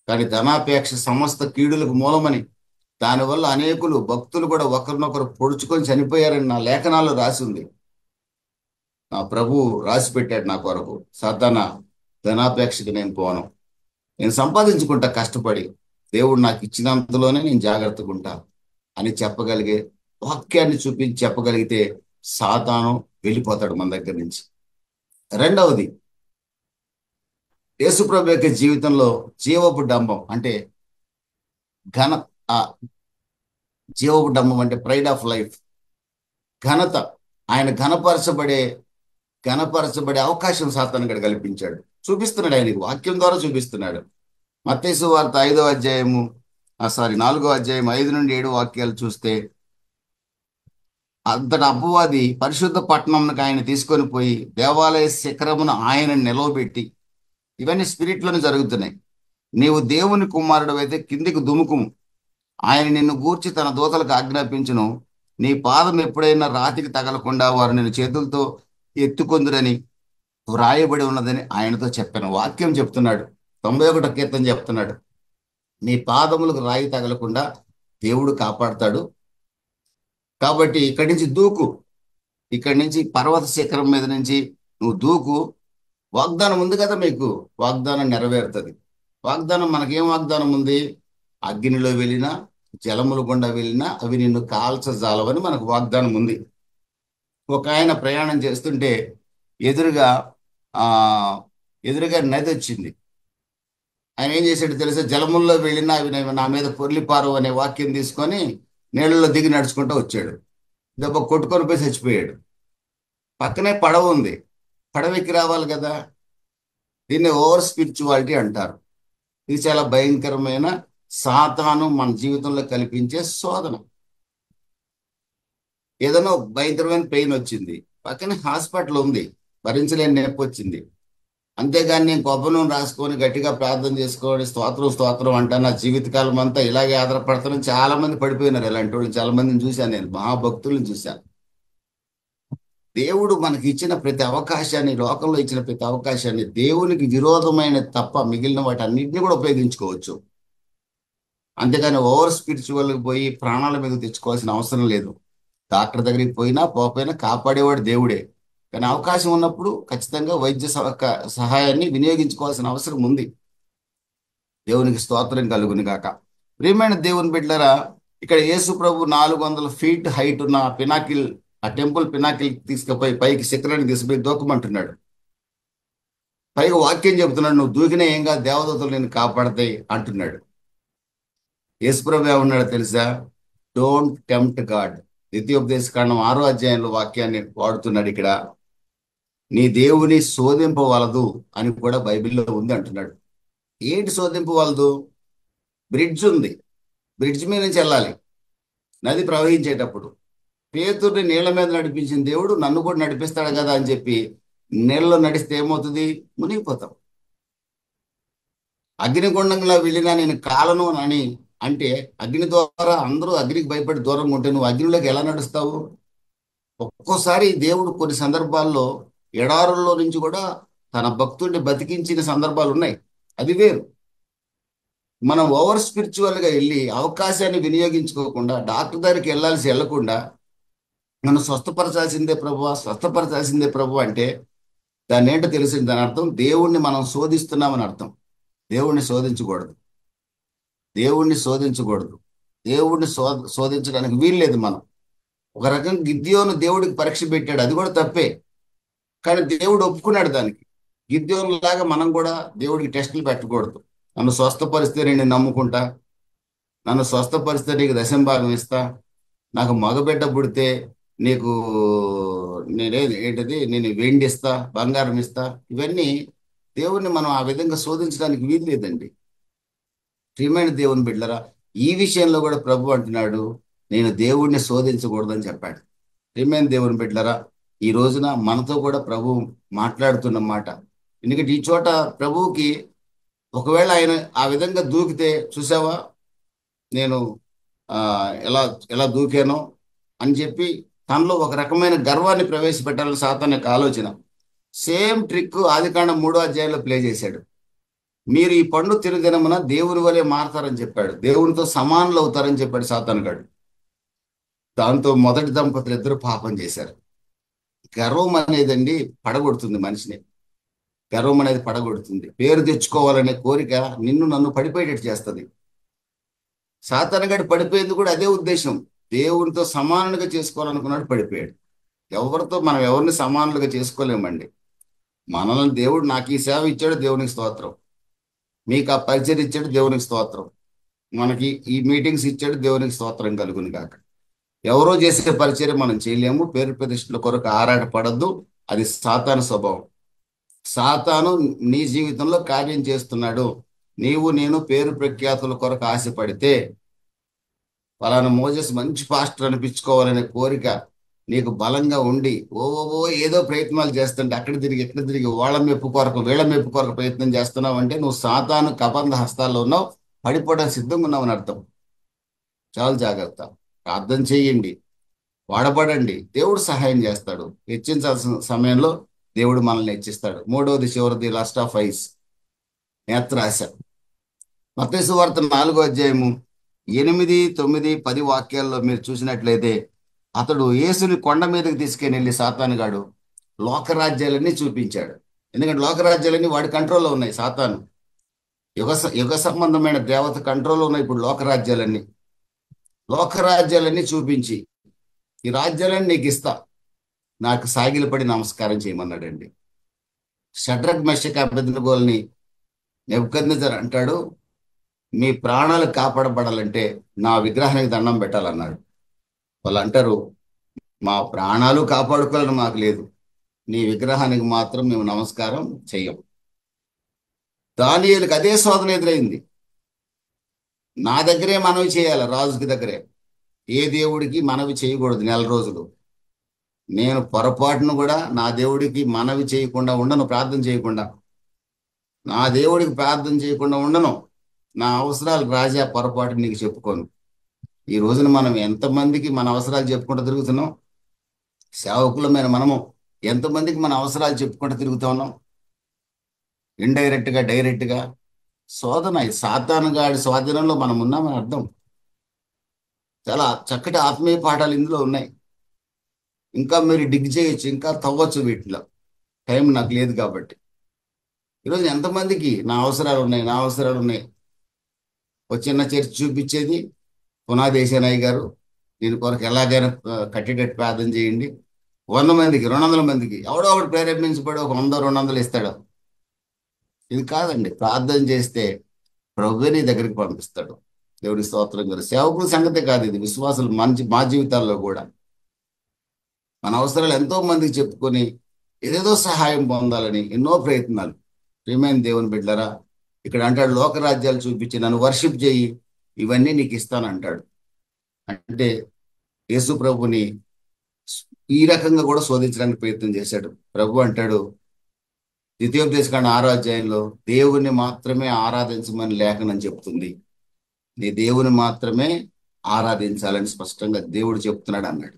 కానీ ధనాపేక్ష సమస్త కీడులకు మూలమని, దానివల్ల అనేకులు భక్తులు కూడా ఒకరినొకరు పొడుచుకొని చనిపోయారని నా లేఖనాల్లో రాసి ఉంది. నా ప్రభు రాసి పెట్టాడు నా కొరకు. సాతానా, ధనాపేక్షకి నేను పోను, నేను సంపాదించుకుంటా కష్టపడి, దేవుడు నాకు ఇచ్చినంతలోనే నేను జాగ్రత్తగా ఉంటా అని చెప్పగలిగే వాక్యాన్ని చూపించి చెప్పగలిగితే సాతాను వెళ్ళిపోతాడు మన దగ్గర నుంచి. రెండవది, యేసుప్రభు యొక్క జీవితంలో జీవపు డంబం అంటే ఘన ఆ జీవపు డంబం అంటే ప్రైడ్ ఆఫ్ లైఫ్, ఘనత. ఆయన ఘనపరచబడే అవకాశం సాతానుగాడు కల్పించాడు. చూపిస్తున్నాడు, ఆయనకి వాక్యం ద్వారా చూపిస్తున్నాడు. మత్తయి సువార్త 5వ అధ్యాయము 4వ అధ్యాయం 5 నుండి 7 వాక్యాలు చూస్తే, అంతటి అపవాది పరిశుద్ధ పట్టణంకి ఆయన తీసుకొని పోయి దేవాలయ శిఖరమున ఆయన నిలవబెట్టి, ఇవన్నీ స్పిరిట్లోనే జరుగుతున్నాయి, నీవు దేవుని కుమారుడు అయితే కిందికి దుముకుము, ఆయన నిన్ను గూర్చి తన దూతలకు ఆజ్ఞాపించును, నీ పాదం ఎప్పుడైనా రాతికి తగలకుండా వారు నిన్ను చేతులతో ఎత్తుకొందురని వ్రాయబడి ఉన్నదని ఆయనతో చెప్పాను. వాక్యం చెప్తున్నాడు. 91వ కీర్తన చెప్తున్నాడు, నీ పాదములకు రాయి తగలకుండా దేవుడు కాపాడతాడు. కాబట్టి ఇక్కడి నుంచి దూకు, ఇక్కడి నుంచి పర్వత శిఖరం మీద నుంచి నువ్వు దూకు, వాగ్దానం ఉంది కదా, మీకు వాగ్దానం నెరవేరుతుంది. వాగ్దానం మనకేం వాగ్దానం ఉంది? అగ్నిలో వెళ్ళినా జలముల గుండా వెళ్ళినా అవి నిన్ను కాల్చజాలవని మనకు వాగ్దానం ఉంది. ఒక ఆయన ప్రయాణం చేస్తుంటే ఎదురుగా ఆ ఎదురుగా నది వచ్చింది. ఆయన ఏం చేశాడు తెలుసా? జలముల్లో వెళ్ళినా అవి నా మీద పొర్లిపారు అనే వాక్యం తీసుకొని నీళ్ళలో దిగి నడుచుకుంటూ వచ్చాడు. దెబ్బ కొట్టుకొని పోయి చచ్చిపోయాడు. పక్కనే పడవ ఉంది, పడవెక్కి రావాలి కదా. దీన్ని ఓవర్ స్పిరిచువాలిటీ అంటారు. ఇది చాలా భయంకరమైన సాతాను మన జీవితంలో కల్పించే శోధన. ఏదైనా ఒక భయంకరమైన పెయిన్ వచ్చింది, పక్కనే హాస్పిటల్ ఉంది, భరించలేని నొప్పి వచ్చింది. అంతేగాని నేను కొబ్బరి నూనె రాసుకొని గట్టిగా ప్రార్థన చేసుకోవాలి, స్తోత్రం స్తోత్రం అంటా నా జీవితకాలం అంతా ఇలాగే ఆధారపడతాను. చాలా మంది పడిపోయినారు. ఇలాంటి వాళ్ళు చాలా మందిని చూశాను, నేను మహాభక్తులను చూశాను. దేవుడు మనకి ఇచ్చిన ప్రతి అవకాశాన్ని, లోకంలో ఇచ్చిన ప్రతి అవకాశాన్ని దేవునికి విరోధమైన తప్ప మిగిలిన వాటి అన్నింటినీ కూడా ఉపయోగించుకోవచ్చు. అంతేగాని ఓవర్ స్పిరిచువల్కి పోయి ప్రాణాల మీద తెచ్చుకోవాల్సిన అవసరం లేదు. డాక్టర్ దగ్గరికి పోయినా పోకపోయినా కాపాడేవాడు దేవుడే. కానీ అవకాశం ఉన్నప్పుడు ఖచ్చితంగా వైద్య సహాయాన్ని వినియోగించుకోవాల్సిన అవసరం ఉంది. దేవునికి స్తోత్రం కలుగును గాక. ప్రియమైన దేవుని బిడ్డలారా, ఇక్కడ యేసు ప్రభు 400 ఫీట్ హైట్ ఉన్న పినాకిల్, ఆ టెంపుల్ పినాకిల్ తీసుకుపోయి పైకి శిఖరాన్ని తీసుకుపోయి దూకమంటున్నాడు. పైగా వాక్యం చెబుతున్నాడు, నువ్వు దూకినా ఏం కాదు, దేవదూతలు నేను కాపాడతాయి అంటున్నాడు. యేసు ప్రభు ఏమన్నాడు తెలుసా? Don't tempt God. ద్వితీయోపదేశకాండం 6వ అధ్యాయంలో వాక్యాన్ని వాడుతున్నాడు ఇక్కడ. నీ దేవుని శోధింపవలదు అని కూడా బైబిల్లో ఉంది అంటున్నాడు. ఏంటి శోధింపవలదు? బ్రిడ్జ్ ఉంది, బ్రిడ్జ్ మీద నుంచి వెళ్ళాలి నది ప్రవహించేటప్పుడు. పేతుర్ని నీళ్ల మీద నడిపించిన దేవుడు నన్ను కూడా నడిపిస్తాడు కదా అని చెప్పి నీళ్ళలో నడిస్తే ఏమవుతుంది? మునిగిపోతాం. అగ్నిగుండంలో వెళ్ళినా నేను కాలను అని అంటే, అగ్ని ద్వారా అందరూ అగ్నికి భయపడి దూరంగా ఉంటే నువ్వు అగ్నిలోకి ఎలా నడుస్తావు? ఒక్కోసారి దేవుడు కొన్ని సందర్భాల్లో ఎడారుల్లో నుంచి కూడా తన భక్తుడిని బతికించిన సందర్భాలు ఉన్నాయి. అది వేరు. మనం ఓవర్ స్పిరిచువల్గా వెళ్ళి అవకాశాన్ని వినియోగించుకోకుండా, డాక్టర్ దగ్గరికి వెళ్లకుండా మనం స్వస్థపరచాల్సిందే ప్రభు, స్వస్థపరచాల్సిందే ప్రభు అంటే దాన్ని ఏంటో తెలిసింది. దాని అర్థం దేవుణ్ణి మనం శోధిస్తున్నామని అర్థం. దేవుణ్ణి శోధించకూడదు, దేవుణ్ణి శోధించకూడదు. దేవుణ్ణి శోధించడానికి వీల్లేదు. మనం ఒక రకంగా గిద్యోను దేవుడికి పరీక్ష పెట్టాడు, అది కూడా తప్పే. కానీ దేవుడు ఒప్పుకున్నాడు దానికి. గిద్యోను లాగా మనం కూడా దేవుడికి టెస్టులు పెట్టకూడదు. నన్ను స్వస్థపరిస్తే నేను నమ్ముకుంటా, నన్ను స్వస్థపరిస్తే నీకు దశంభాగం ఇస్తా, నాకు మగబిడ్డ పుడితే నీకు ఏంటిది నేను వెండి ఇస్తా, బంగారం ఇస్తా. ఇవన్నీ దేవుణ్ణి మనం ఆ విధంగా శోధించడానికి వీలు లేదండి. ప్రియమైన దేవుని బిడ్డరా, ఈ విషయంలో కూడా ప్రభు అంటున్నాడు, నేను దేవుణ్ణి శోధించకూడదని చెప్పాడు. ప్రియమైన దేవుని బిడ్డరా, ఈ రోజున మనతో కూడా ప్రభు మాట్లాడుతున్న మాట. ఎందుకంటే ఈ చోట ప్రభువుకి ఒకవేళ ఆయన ఆ విధంగా దూకితే, చూసావా నేను ఎలా ఎలా దూకానో అని చెప్పి తనలో ఒక రకమైన గర్వాన్ని ప్రవేశపెట్టాలని సాతాను యొక్క ఆలోచన. సేమ్ ట్రిక్ ఆదికాండం 3వ అధ్యాయంలో ప్లే చేశాడు. మీరు ఈ పండు తినదినమున దేవుని వలె మారతారని చెప్పాడు, దేవునితో సమానులు అవుతారని చెప్పాడు సాతాను గాడు. దాంతో మొదటి దంపతులు ఇద్దరు పాపం చేశారు. గర్వం అనేదండి పడగొడుతుంది మనిషిని. గర్వం అనేది పడగొడుతుంది. పేరు తెచ్చుకోవాలనే కోరిక నిన్ను నన్ను పడిపోయేటట్టు చేస్తుంది. సాతానుగాడు పడిపోయింది కూడా అదే ఉద్దేశం. దేవునితో సమానులుగా చేసుకోవాలనుకున్నాడు, పడిపోయాడు. మనం ఎవరిని సమానులుగా చేసుకోలేమండి. మనల్ని దేవుడు, నాకు ఈ సేవ ఇచ్చాడు, దేవునికి స్తోత్రం. మీకు ఆ పరిచయం ఇచ్చాడు, దేవునికి స్తోత్రం. మనకి ఈ మీటింగ్స్ ఇచ్చాడు, దేవునికి స్తోత్రం కలుగును కాక. ఎవరో చేసే పరిచయం మనం చేయలేము. పేరు ప్రతిష్టల కొరకు ఆరాట పడద్దు, అది సాతాను స్వభావం. సాతాను నీ జీవితంలో కార్యం చేస్తున్నాడు. నీవు నేను పేరు ప్రఖ్యాతుల కొరకు ఆశపడితే, ఫలానా మోజెస్ మంచి పాస్టర్ అనిపించుకోవాలనే కోరిక నీకు బలంగా ఉండి ఏదో ప్రయత్నాలు చేస్తుంటే అక్కడ తిరిగి ఎక్కడ తిరిగి వాళ్ళ మెప్పు కొరకు వీళ్ళ మెప్పు కొరకు ప్రయత్నం చేస్తున్నావు అంటే నువ్వు సాతాను కబంధ హస్తాల్లో ఉన్నావు, పడిపోవడానికి సిద్ధంగా ఉన్నావు అని అర్థం. చాలా జాగ్రత్త. ప్రార్థన చేయండి, వాడబడండి, దేవుడు సహాయం చేస్తాడు. హెచ్చించాల్సిన సమయంలో దేవుడు మనల్ని హెచ్చిస్తాడు. 3వది చివరిది, లాస్ట్ ఆఫ్ ఐస్, నేత్రాశ. మత్తయి సువార్త 4వ అధ్యాయము 8, 9, 10 వాక్యాల్లో మీరు చూసినట్లయితే, అతడు యేసుని కొండ మీదకి తీసుకెళ్ళి సాతానుగాడు లోకరాజ్యాలన్నీ చూపించాడు. ఎందుకంటే లోకరాజ్యాలన్నీ వాడి కంట్రోల్లో ఉన్నాయి. సాతాను యుగ సంబంధమైన దేవత కంట్రోల్ ఉన్న ఇప్పుడు లోకరాజ్యాలన్నీ చూపించి ఈ రాజ్యాలన్నీ నీకు ఇస్తా, నాకు సాగిలపడి నమస్కారం చేయమన్నాడండి. షడ్రక్ మెషక్ అబేద్నెగోల్ని నెబుకద్నెజర్ అంటాడు, మీ ప్రాణాలు కాపాడబడాలంటే నా విగ్రహానికి దండం పెట్టాలన్నాడు. వాళ్ళు అంటారు, మా ప్రాణాలు కాపాడుకోవాలని మాకు లేదు, నీ విగ్రహానికి మాత్రం మేము నమస్కారం చెయ్యం. దానియేలుకి అదే శోధన ఎదురైంది. నా దగ్గరే మనవి చేయాలి, రాజుకి దగ్గరే. ఏ దేవుడికి మనవి చేయకూడదు 4 రోజులు. నేను పొరపాటును కూడా నా దేవుడికి మనవి చేయకుండా ఉండను, ప్రార్థన చేయకుండా. నా దేవుడికి ప్రార్థన చేయకుండా ఉండను. నా అవసరాలు రాజా పొరపాటు నీకు చెప్పుకోను. ఈ రోజున మనం ఎంతమందికి మన అవసరాలు చెప్పుకుంటూ తిరుగుతున్నాం? సేవకులమైన మనము ఎంతమందికి మన అవసరాలు చెప్పుకుంటూ తిరుగుతా ఉన్నాం? ఇండైరెక్ట్గా డైరెక్ట్గా శోధన. ఈ సాతాను గాడి స్వాధీనంలో మనం ఉన్నామని అర్థం. చాలా చక్కటి ఆత్మీయ పాఠాలు ఇందులో ఉన్నాయి. ఇంకా మీరు డిగ్ చేయొచ్చు, ఇంకా తవ్వచ్చు వీటిలో. టైం నాకు లేదు కాబట్టి. ఈరోజు ఎంతమందికి నా అవసరాలు ఉన్నాయి. ఒక చిన్న చర్చ్ చూపించేది, పునాది ఏసేనయ్య గారు దీని కొరకు ఎలాగైనా కట్టేటట్టు ప్రార్థన చేయండి. 100 మందికి 200 మందికి ఎవడో ఒకటి ప్రేరేపించబడి ఒక 100-200 ఇస్తాడు. ఇది కాదండి. ప్రార్థన చేస్తే ప్రభువే నీ దగ్గరికి పంపిస్తాడు. దేవుడి స్తోత్రం గారు. సేవకుల సంగతే కాదు, ఇది విశ్వాసులు మా జీవితాల్లో కూడా మన అవసరాలు ఎంతో మందికి చెప్పుకొని ఏదేదో సహాయం పొందాలని ఎన్నో ప్రయత్నాలు. ప్రియమైన దేవుని బిడ్డలారా, ఇక్కడ అంటాడు, లోకరాజ్యాలు చూపించి నన్ను వర్షిప్ చేయి, ఇవన్నీ నీకు ఇస్తానంటాడు. అంటే యేసు ప్రభుని ఈ రకంగా కూడా శోధించడానికి ప్రయత్నం చేశాడు. ప్రభు అంటాడు ద్వితీయోపదేశకాండ 6వ అధ్యాయంలో, దేవుని మాత్రమే ఆరాధించమని లేఖనం చెప్తుంది. నీ దేవుని మాత్రమే ఆరాధించాలని స్పష్టంగా దేవుడు చెప్తున్నాడు అన్నాడు.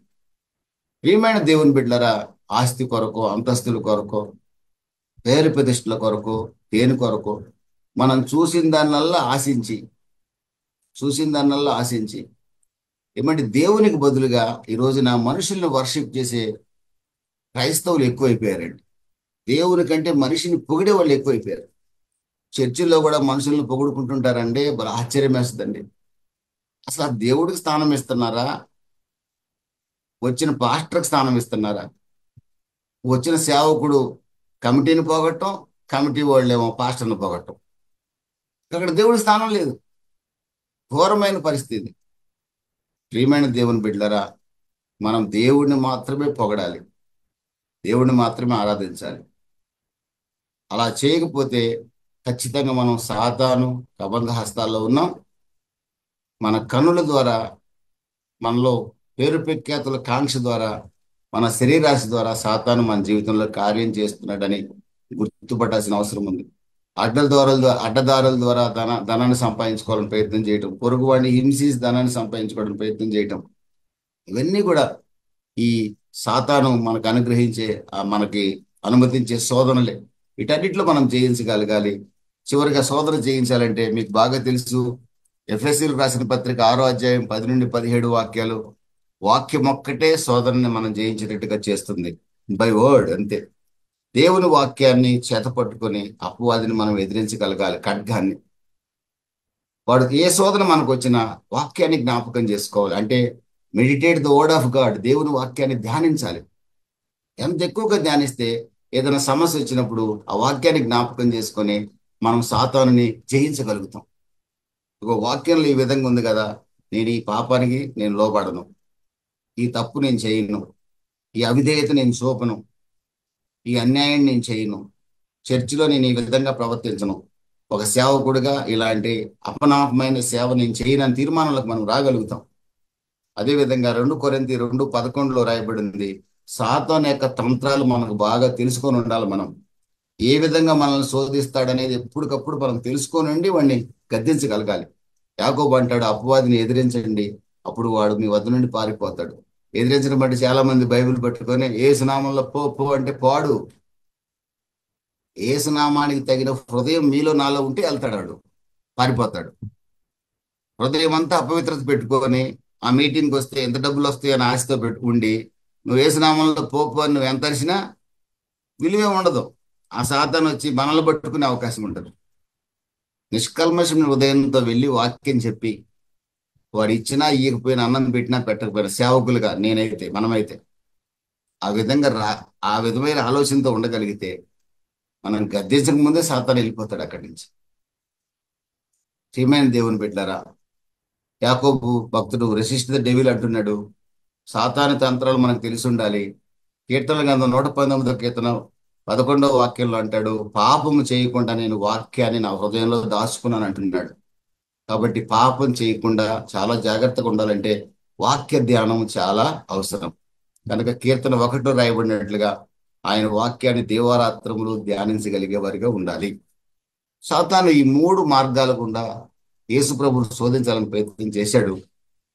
ప్రియమైన దేవుని బిడ్డలారా, ఆస్తి కొరకు, అంతస్తుల కొరకు, పేరు ప్రతిష్టల కొరకు, దేని కొరకు మనం చూసిన దానివల్ల ఆశించి ఏమంటే దేవునికి బదులుగా ఈ రోజున మనుషుల్ని వర్షిప్ చేసే క్రైస్తవులు ఎక్కువైపోయారండి. దేవుని కంటే మనిషిని పొగిడే వాళ్ళు ఎక్కువైపోయారు. చర్చిల్లో కూడా మనుషుల్ని పొగుడుకుంటుంటారండి. ఆశ్చర్యం వేస్తుందండి. అసలు ఆ దేవుడికి స్థానం ఇస్తున్నారా? వచ్చిన పాస్టర్కి స్థానం ఇస్తున్నారా? వచ్చిన సేవకుడు కమిటీని పోగొట్టం, కమిటీ వాళ్ళేమో పాస్టర్ని పోగొట్టం. అక్కడ దేవుడి స్థానం లేదు. ఘోరమైన పరిస్థితి. ప్రియమైన దేవుని బిడ్డలారా, మనం దేవుడిని మాత్రమే పొగడాలి, దేవుడిని మాత్రమే ఆరాధించాలి. అలా చేయకపోతే ఖచ్చితంగా మనం సాతాను కబంధ హస్తాల్లో ఉన్నాం. మన కన్నుల ద్వారా, మనలో పేరు ప్రఖ్యాతుల కాంక్ష ద్వారా, మన శరీరాశి ద్వారా సాతాను మన జీవితంలో కార్యం చేస్తున్నాడని గుర్తుపట్టాల్సిన అవసరం ఉంది. అడ్డదారుల ద్వారా ధనాన్ని సంపాదించుకోవాలని ప్రయత్నం చేయటం, పొరుగు వాడిని హింసించి ధనాన్ని సంపాదించుకోవడానికి ప్రయత్నం చేయటం, ఇవన్నీ కూడా ఈ సాతాను మనకు అనుగ్రహించే మనకి అనుమతించే శోధనలే. వీటన్నిటిలో మనం జయించగలగాలి. చివరిగా శోధన జయించాలంటే మీకు బాగా తెలుసు, ఎఫెసీయులకు రాసిన పత్రిక 6వ అధ్యాయం 10-17 వాక్యాలు. వాక్యం ఒక్కటే శోధనని మనం జయించేటట్టుగా చేస్తుంది. బై వర్డ్ అంతే. దేవుని వాక్యాన్ని చేతపట్టుకొని అపవాదిని మనం ఎదిరించగలగాలి. ఖడ్గాన్ని, వాడు ఏ శోధన మనకు వచ్చినా వాక్యాన్ని జ్ఞాపకం చేసుకోవాలి. అంటే meditate the word of God, దేవుని వాక్యాన్ని ధ్యానించాలి. ఎంత ఎక్కువగా ధ్యానిస్తే ఏదైనా సమస్య వచ్చినప్పుడు ఆ వాక్యాన్ని జ్ఞాపకం చేసుకొని మనం సాతానుని జయించగలుగుతాం. ఒక వాక్యంలో ఈ విధంగా ఉంది కదా, నేను ఈ పాపానికి నేను లోబడను, ఈ తప్పు నేను చేయను, ఈ అవిధేయత నేను చూపను, ఈ అన్యాయం నేను చేయను, చర్చిలో నేను ఈ విధంగా ప్రవర్తించను, ఒక సేవకుడిగా ఇలాంటి అపనాపమైన సేవ నేను చేయనని తీర్మానాలకు మనం రాగలుగుతాం. అదేవిధంగా 2 కొరింథీ 2:11 రాయబడింది, సాతాను యొక్క తంత్రాలు మనకు బాగా తెలుసుకొని ఉండాలి. మనం ఏ విధంగా మనల్ని శోధిస్తాడనేది ఎప్పటికప్పుడు మనం తెలుసుకొని వాడిని గద్దించగలగాలి. యాకోబు అంటాడు, అపవాదిని ఎదిరించండి, అప్పుడు వాడు మీ వద్ద నుండి పారిపోతాడు. ఎదిరించడం బట్టి చాలా మంది బైబిల్ పట్టుకొని ఏసునామంలో పో అంటే పోడు. ఏసునామానికి తగిన హృదయం మీలో నాలో ఉంటే వెళ్తాడు, పారిపోతాడు. హృదయం అంతా అపవిత్రత పెట్టుకొని ఆ మీటింగ్కి వస్తే ఎంత డబ్బులు వస్తాయి అని ఆశతో పెట్టుకుండి నువ్వు ఏసునామంలో పోపు అని నువ్వు ఎంత అరిసినా విలువే ఉండదు. ఆ సాతాను వచ్చి మనల్ని పట్టుకునే అవకాశం ఉంటుంది. నిష్కల్మషం హృదయంతో వెళ్ళి వాక్యం చెప్పి వాడు ఇచ్చినా ఇయ్యకపోయినా అన్నం పెట్టినా పెట్టకపోయినా సేవకులుగా నేనైతే మనమైతే ఆ విధంగా ఆ విధమైన ఆలోచనతో ఉండగలిగితే మనం గద్దించక ముందే సాతాను వెళ్ళిపోతాడు అక్కడి నుంచి. ప్రియమైన దేవుని బిడ్డలారా, యాకోబు భక్తుడు రెసిస్ట్ ద డెవిల్ అంటున్నాడు. సాతాను తంత్రాలు మనకు తెలిసి ఉండాలి. కీర్తనల గ్రంథం 119వ కీర్తన 11వ వాక్యంలో అంటాడు, పాపము చేయకుండా నేను వాక్యాన్ని నా హృదయంలో దాచుకున్నాను అంటున్నాడు. కాబట్టి పాపం చేయకుండా చాలా జాగ్రత్తగా ఉండాలంటే వాక్య ధ్యానం చాలా అవసరం. కనుక కీర్తన 1 రాయబడినట్లుగా ఆయన వాక్యాన్ని దీవారాత్రములు ధ్యానించగలిగే వారిగా ఉండాలి. సాతాను ఈ 3 మార్గాల గుండా యేసు ప్రభువును శోధించాలని ప్రయత్నం చేశాడు.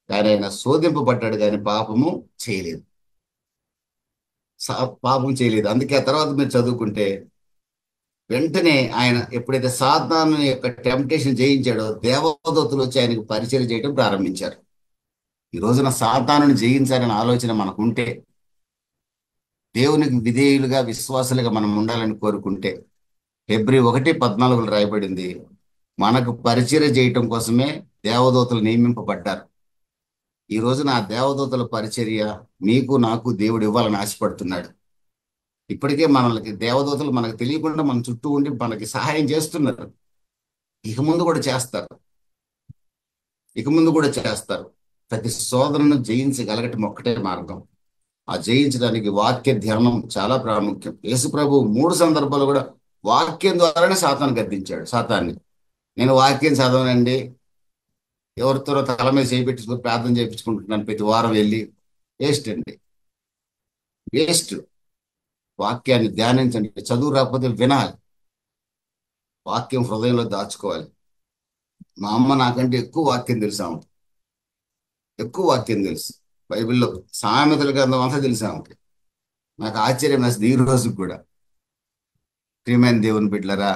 కానీ ఆయన శోధింపబడ్డాడు కానీ పాపము చేయలేదు. పాపం చేయలేదు. అందుకే ఆ తర్వాత మీరు చదువుకుంటే వెంటనే ఆయన ఎప్పుడైతే సాతాను యొక్క టెంప్టేషన్ జయించాడో దేవదూతలు వచ్చి ఆయనకు పరిచయం చేయడం ప్రారంభించారు. ఈ రోజున సాతానుని జయించాలనే ఆలోచన మనకుంటే, దేవునికి విధేయులుగా విశ్వాసులుగా మనం ఉండాలని కోరుకుంటే, ఫిబ్రవరి 1:14 రాయబడింది, మనకు పరిచయం చేయటం కోసమే దేవదూతలు నియమింపబడ్డారు. ఈ రోజున ఆ దేవదూతల పరిచర్య మీకు నాకు దేవుడు ఇవ్వాలని ఆశపడుతున్నాడు. ఇప్పటికే మనకి దేవదూతలు మనకు తెలియకుండా మన చుట్టూ ఉండి మనకి సహాయం చేస్తున్నారు. ఇక ముందు కూడా చేస్తారు. ప్రతి శోధనను జయించగలగటం ఒక్కటే మార్గం. ఆ జయించడానికి వాక్య ధ్యానం చాలా ప్రాముఖ్యం. యేసు ప్రభు 3 సందర్భాలు కూడా వాక్యం ద్వారానే సాతాను గద్దించాడు. సాతాన్ని నేను వాక్యం చదవనండి, ఎవరితో తల మీద చేయించుకుని ప్రార్థన చేయించుకుంటున్నాను ప్రతి వారం వెళ్ళి, వేస్ట్ అండి, వేస్ట్. వాక్యాన్ని ధ్యానించండి. చదువు రాకపోతే వినాలి, వాక్యం హృదయంలో దాచుకోవాలి. మా అమ్మ నాకంటే ఎక్కువ వాక్యం తెలుసు. బైబిల్లో సామెతల గ్రంథం అంతా తెలుసు ఆమెకి. నాకు ఆశ్చర్యం వేస్తుంది ఈ రోజుకి కూడా. ప్రియమైన దేవుని బిడ్డలారా,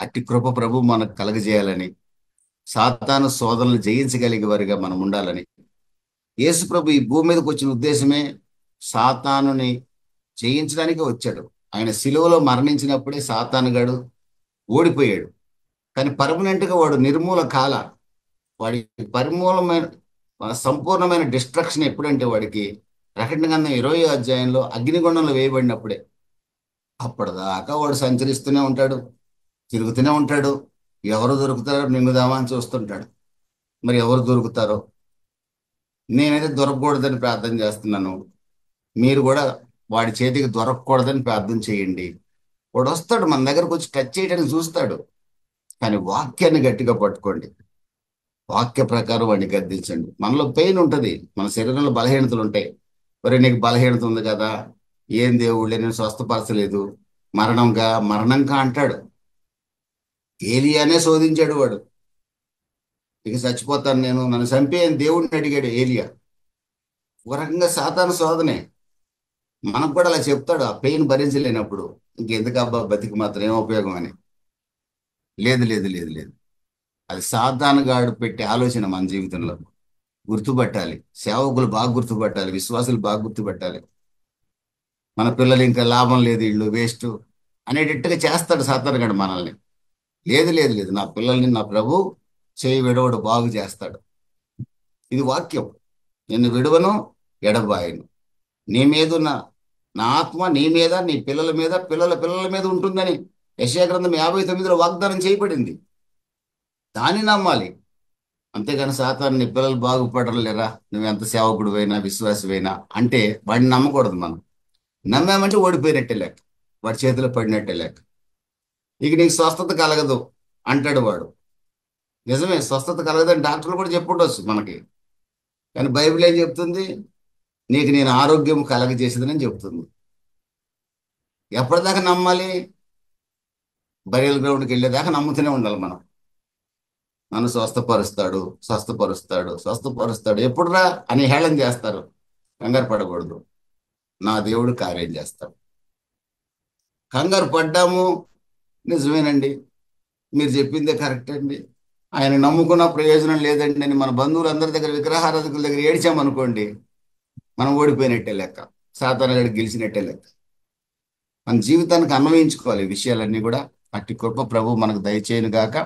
అట్టి కృప ప్రభు మనకు కలగజేయాలని, సాతాను శోధనలు జయించగలిగే వారిగా మనం ఉండాలని. యేసు ప్రభు ఈ భూమి మీదకి వచ్చిన ఉద్దేశమే సాతానుని జయించడానికి వచ్చాడు. ఆయన సిలువలో మరణించినప్పుడే సాతానుగాడు ఓడిపోయాడు. కానీ పర్మనెంట్గా వాడు నిర్మూల కాల. వాడి సంపూర్ణమైన డిస్ట్రక్షన్ ఎప్పుడంటే వాడికి ప్రకటన గ్రంథం 20వ అధ్యాయంలో అగ్నిగుండంలో వేయబడినప్పుడే. అప్పటిదాకా వాడు సంచరిస్తూనే ఉంటాడు, తిరుగుతూనే ఉంటాడు. ఎవరు దొరుకుతారో మింగుదామా అని చూస్తుంటాడు. మరి ఎవరు దొరుకుతారో? నేనైతే దొరకకూడదని ప్రార్థన చేస్తున్నాను. మీరు కూడా వాడి చేతికి దొరకకూడదని ప్రార్థన చేయండి. వాడు వస్తాడు, మన దగ్గరకు వచ్చి టచ్ చేయడానికి చూస్తాడు. కానీ వాక్యాన్ని గట్టిగా పట్టుకోండి. వాక్య ప్రకారం వాడిని గద్దించండి. మనలో పెయిన్ ఉంటుంది, మన శరీరంలో బలహీనతలు ఉంటాయి. మరి నీకు బలహీనత ఉంది కదా, ఏం దేవుళ్ళే నేను స్వస్థపరచలేదు, మరణంగా అంటాడు. ఏలియానే శోధించాడు వాడు. ఇక చచ్చిపోతాను నేను, నన్ను చంపేయని దేవుడిని అడిగాడు ఏలియా. ఒక రకంగా సాతాను శోధనే. మనకు కూడా అలా చెప్తాడు, ఆ పెయిన్ భరించలేనప్పుడు. ఇంకెందుకు అబ్బా బతికి మాత్రం ఏం ఉపయోగం అని. లేదు. అది సాతానుగాడు పెట్టే ఆలోచన మన జీవితంలో. గుర్తుపట్టాలి. సేవకులు బాగా గుర్తుపట్టాలి, విశ్వాసులు బాగా గుర్తుపట్టాలి. మన పిల్లలు ఇంకా లాభం లేదు, ఇళ్ళు వేస్ట్ అనేటట్టుగా చేస్తాడు సాతానుగాడు మనల్ని. లేదు, నా పిల్లల్ని నా ప్రభు చేయి విడవడు బాగు చేస్తాడు. ఇది వాక్యం. నిన్ను విడవను, ఎడబాయను. నీ మీద నా ఆత్మ నీ మీద, నీ పిల్లల మీద, పిల్లల మీద ఉంటుందని యెషయా గ్రంథం 59లో వాగ్దానం చేయబడింది. దాన్ని నమ్మాలి. అంతేగాని సాతాను నీ పిల్లలు బాగుపడలేరా, నువ్వెంత సేవకుడివైనా విశ్వాసమైనా అంటే వాడిని నమ్మకూడదు. మనం నమ్మామంటే ఓడిపోయినట్టే లెక్క, వాడి చేతిలో పడినట్టే లెక్క. ఇక నీకు స్వస్థత కలగదు అంటాడు వాడు. నిజమే, స్వస్థత కలగదని డాక్టర్లు కూడా చెప్పుండొచ్చు మనకి. కానీ బైబిల్ ఏం చెప్తుంది? నీకు నేను ఆరోగ్యం కలగజేసేదని చెప్తుంది. ఎప్పటిదాకా నమ్మాలి? బరియల్ గ్రౌండ్కి వెళ్ళేదాకా నమ్ముతూనే ఉండాలి మనం. నన్ను స్వస్థపరుస్తాడు ఎప్పుడురా అని హేళన చేస్తారు. కంగారు పడకూడదు. నా దేవుడు కార్యం చేస్తాడు. కంగారు పడ్డాము, నిజమేనండి, మీరు చెప్పిందే కరెక్ట్ అండి, ఆయన నమ్ముకున్న ప్రయోజనం లేదండి అని మన బంధువులందరి దగ్గర, విగ్రహారాధకుల దగ్గర ఏడ్చామనుకోండి, మనం ఓడిపోయినట్టే లెక్క, సాతానుగాడు గెలిచినట్టే లెక్క. మన జీవితానికి అన్వయించుకోవాలి ఈ విషయాలన్నీ కూడా. అట్టి కృప ప్రభు మనకు దయచేయను గాక.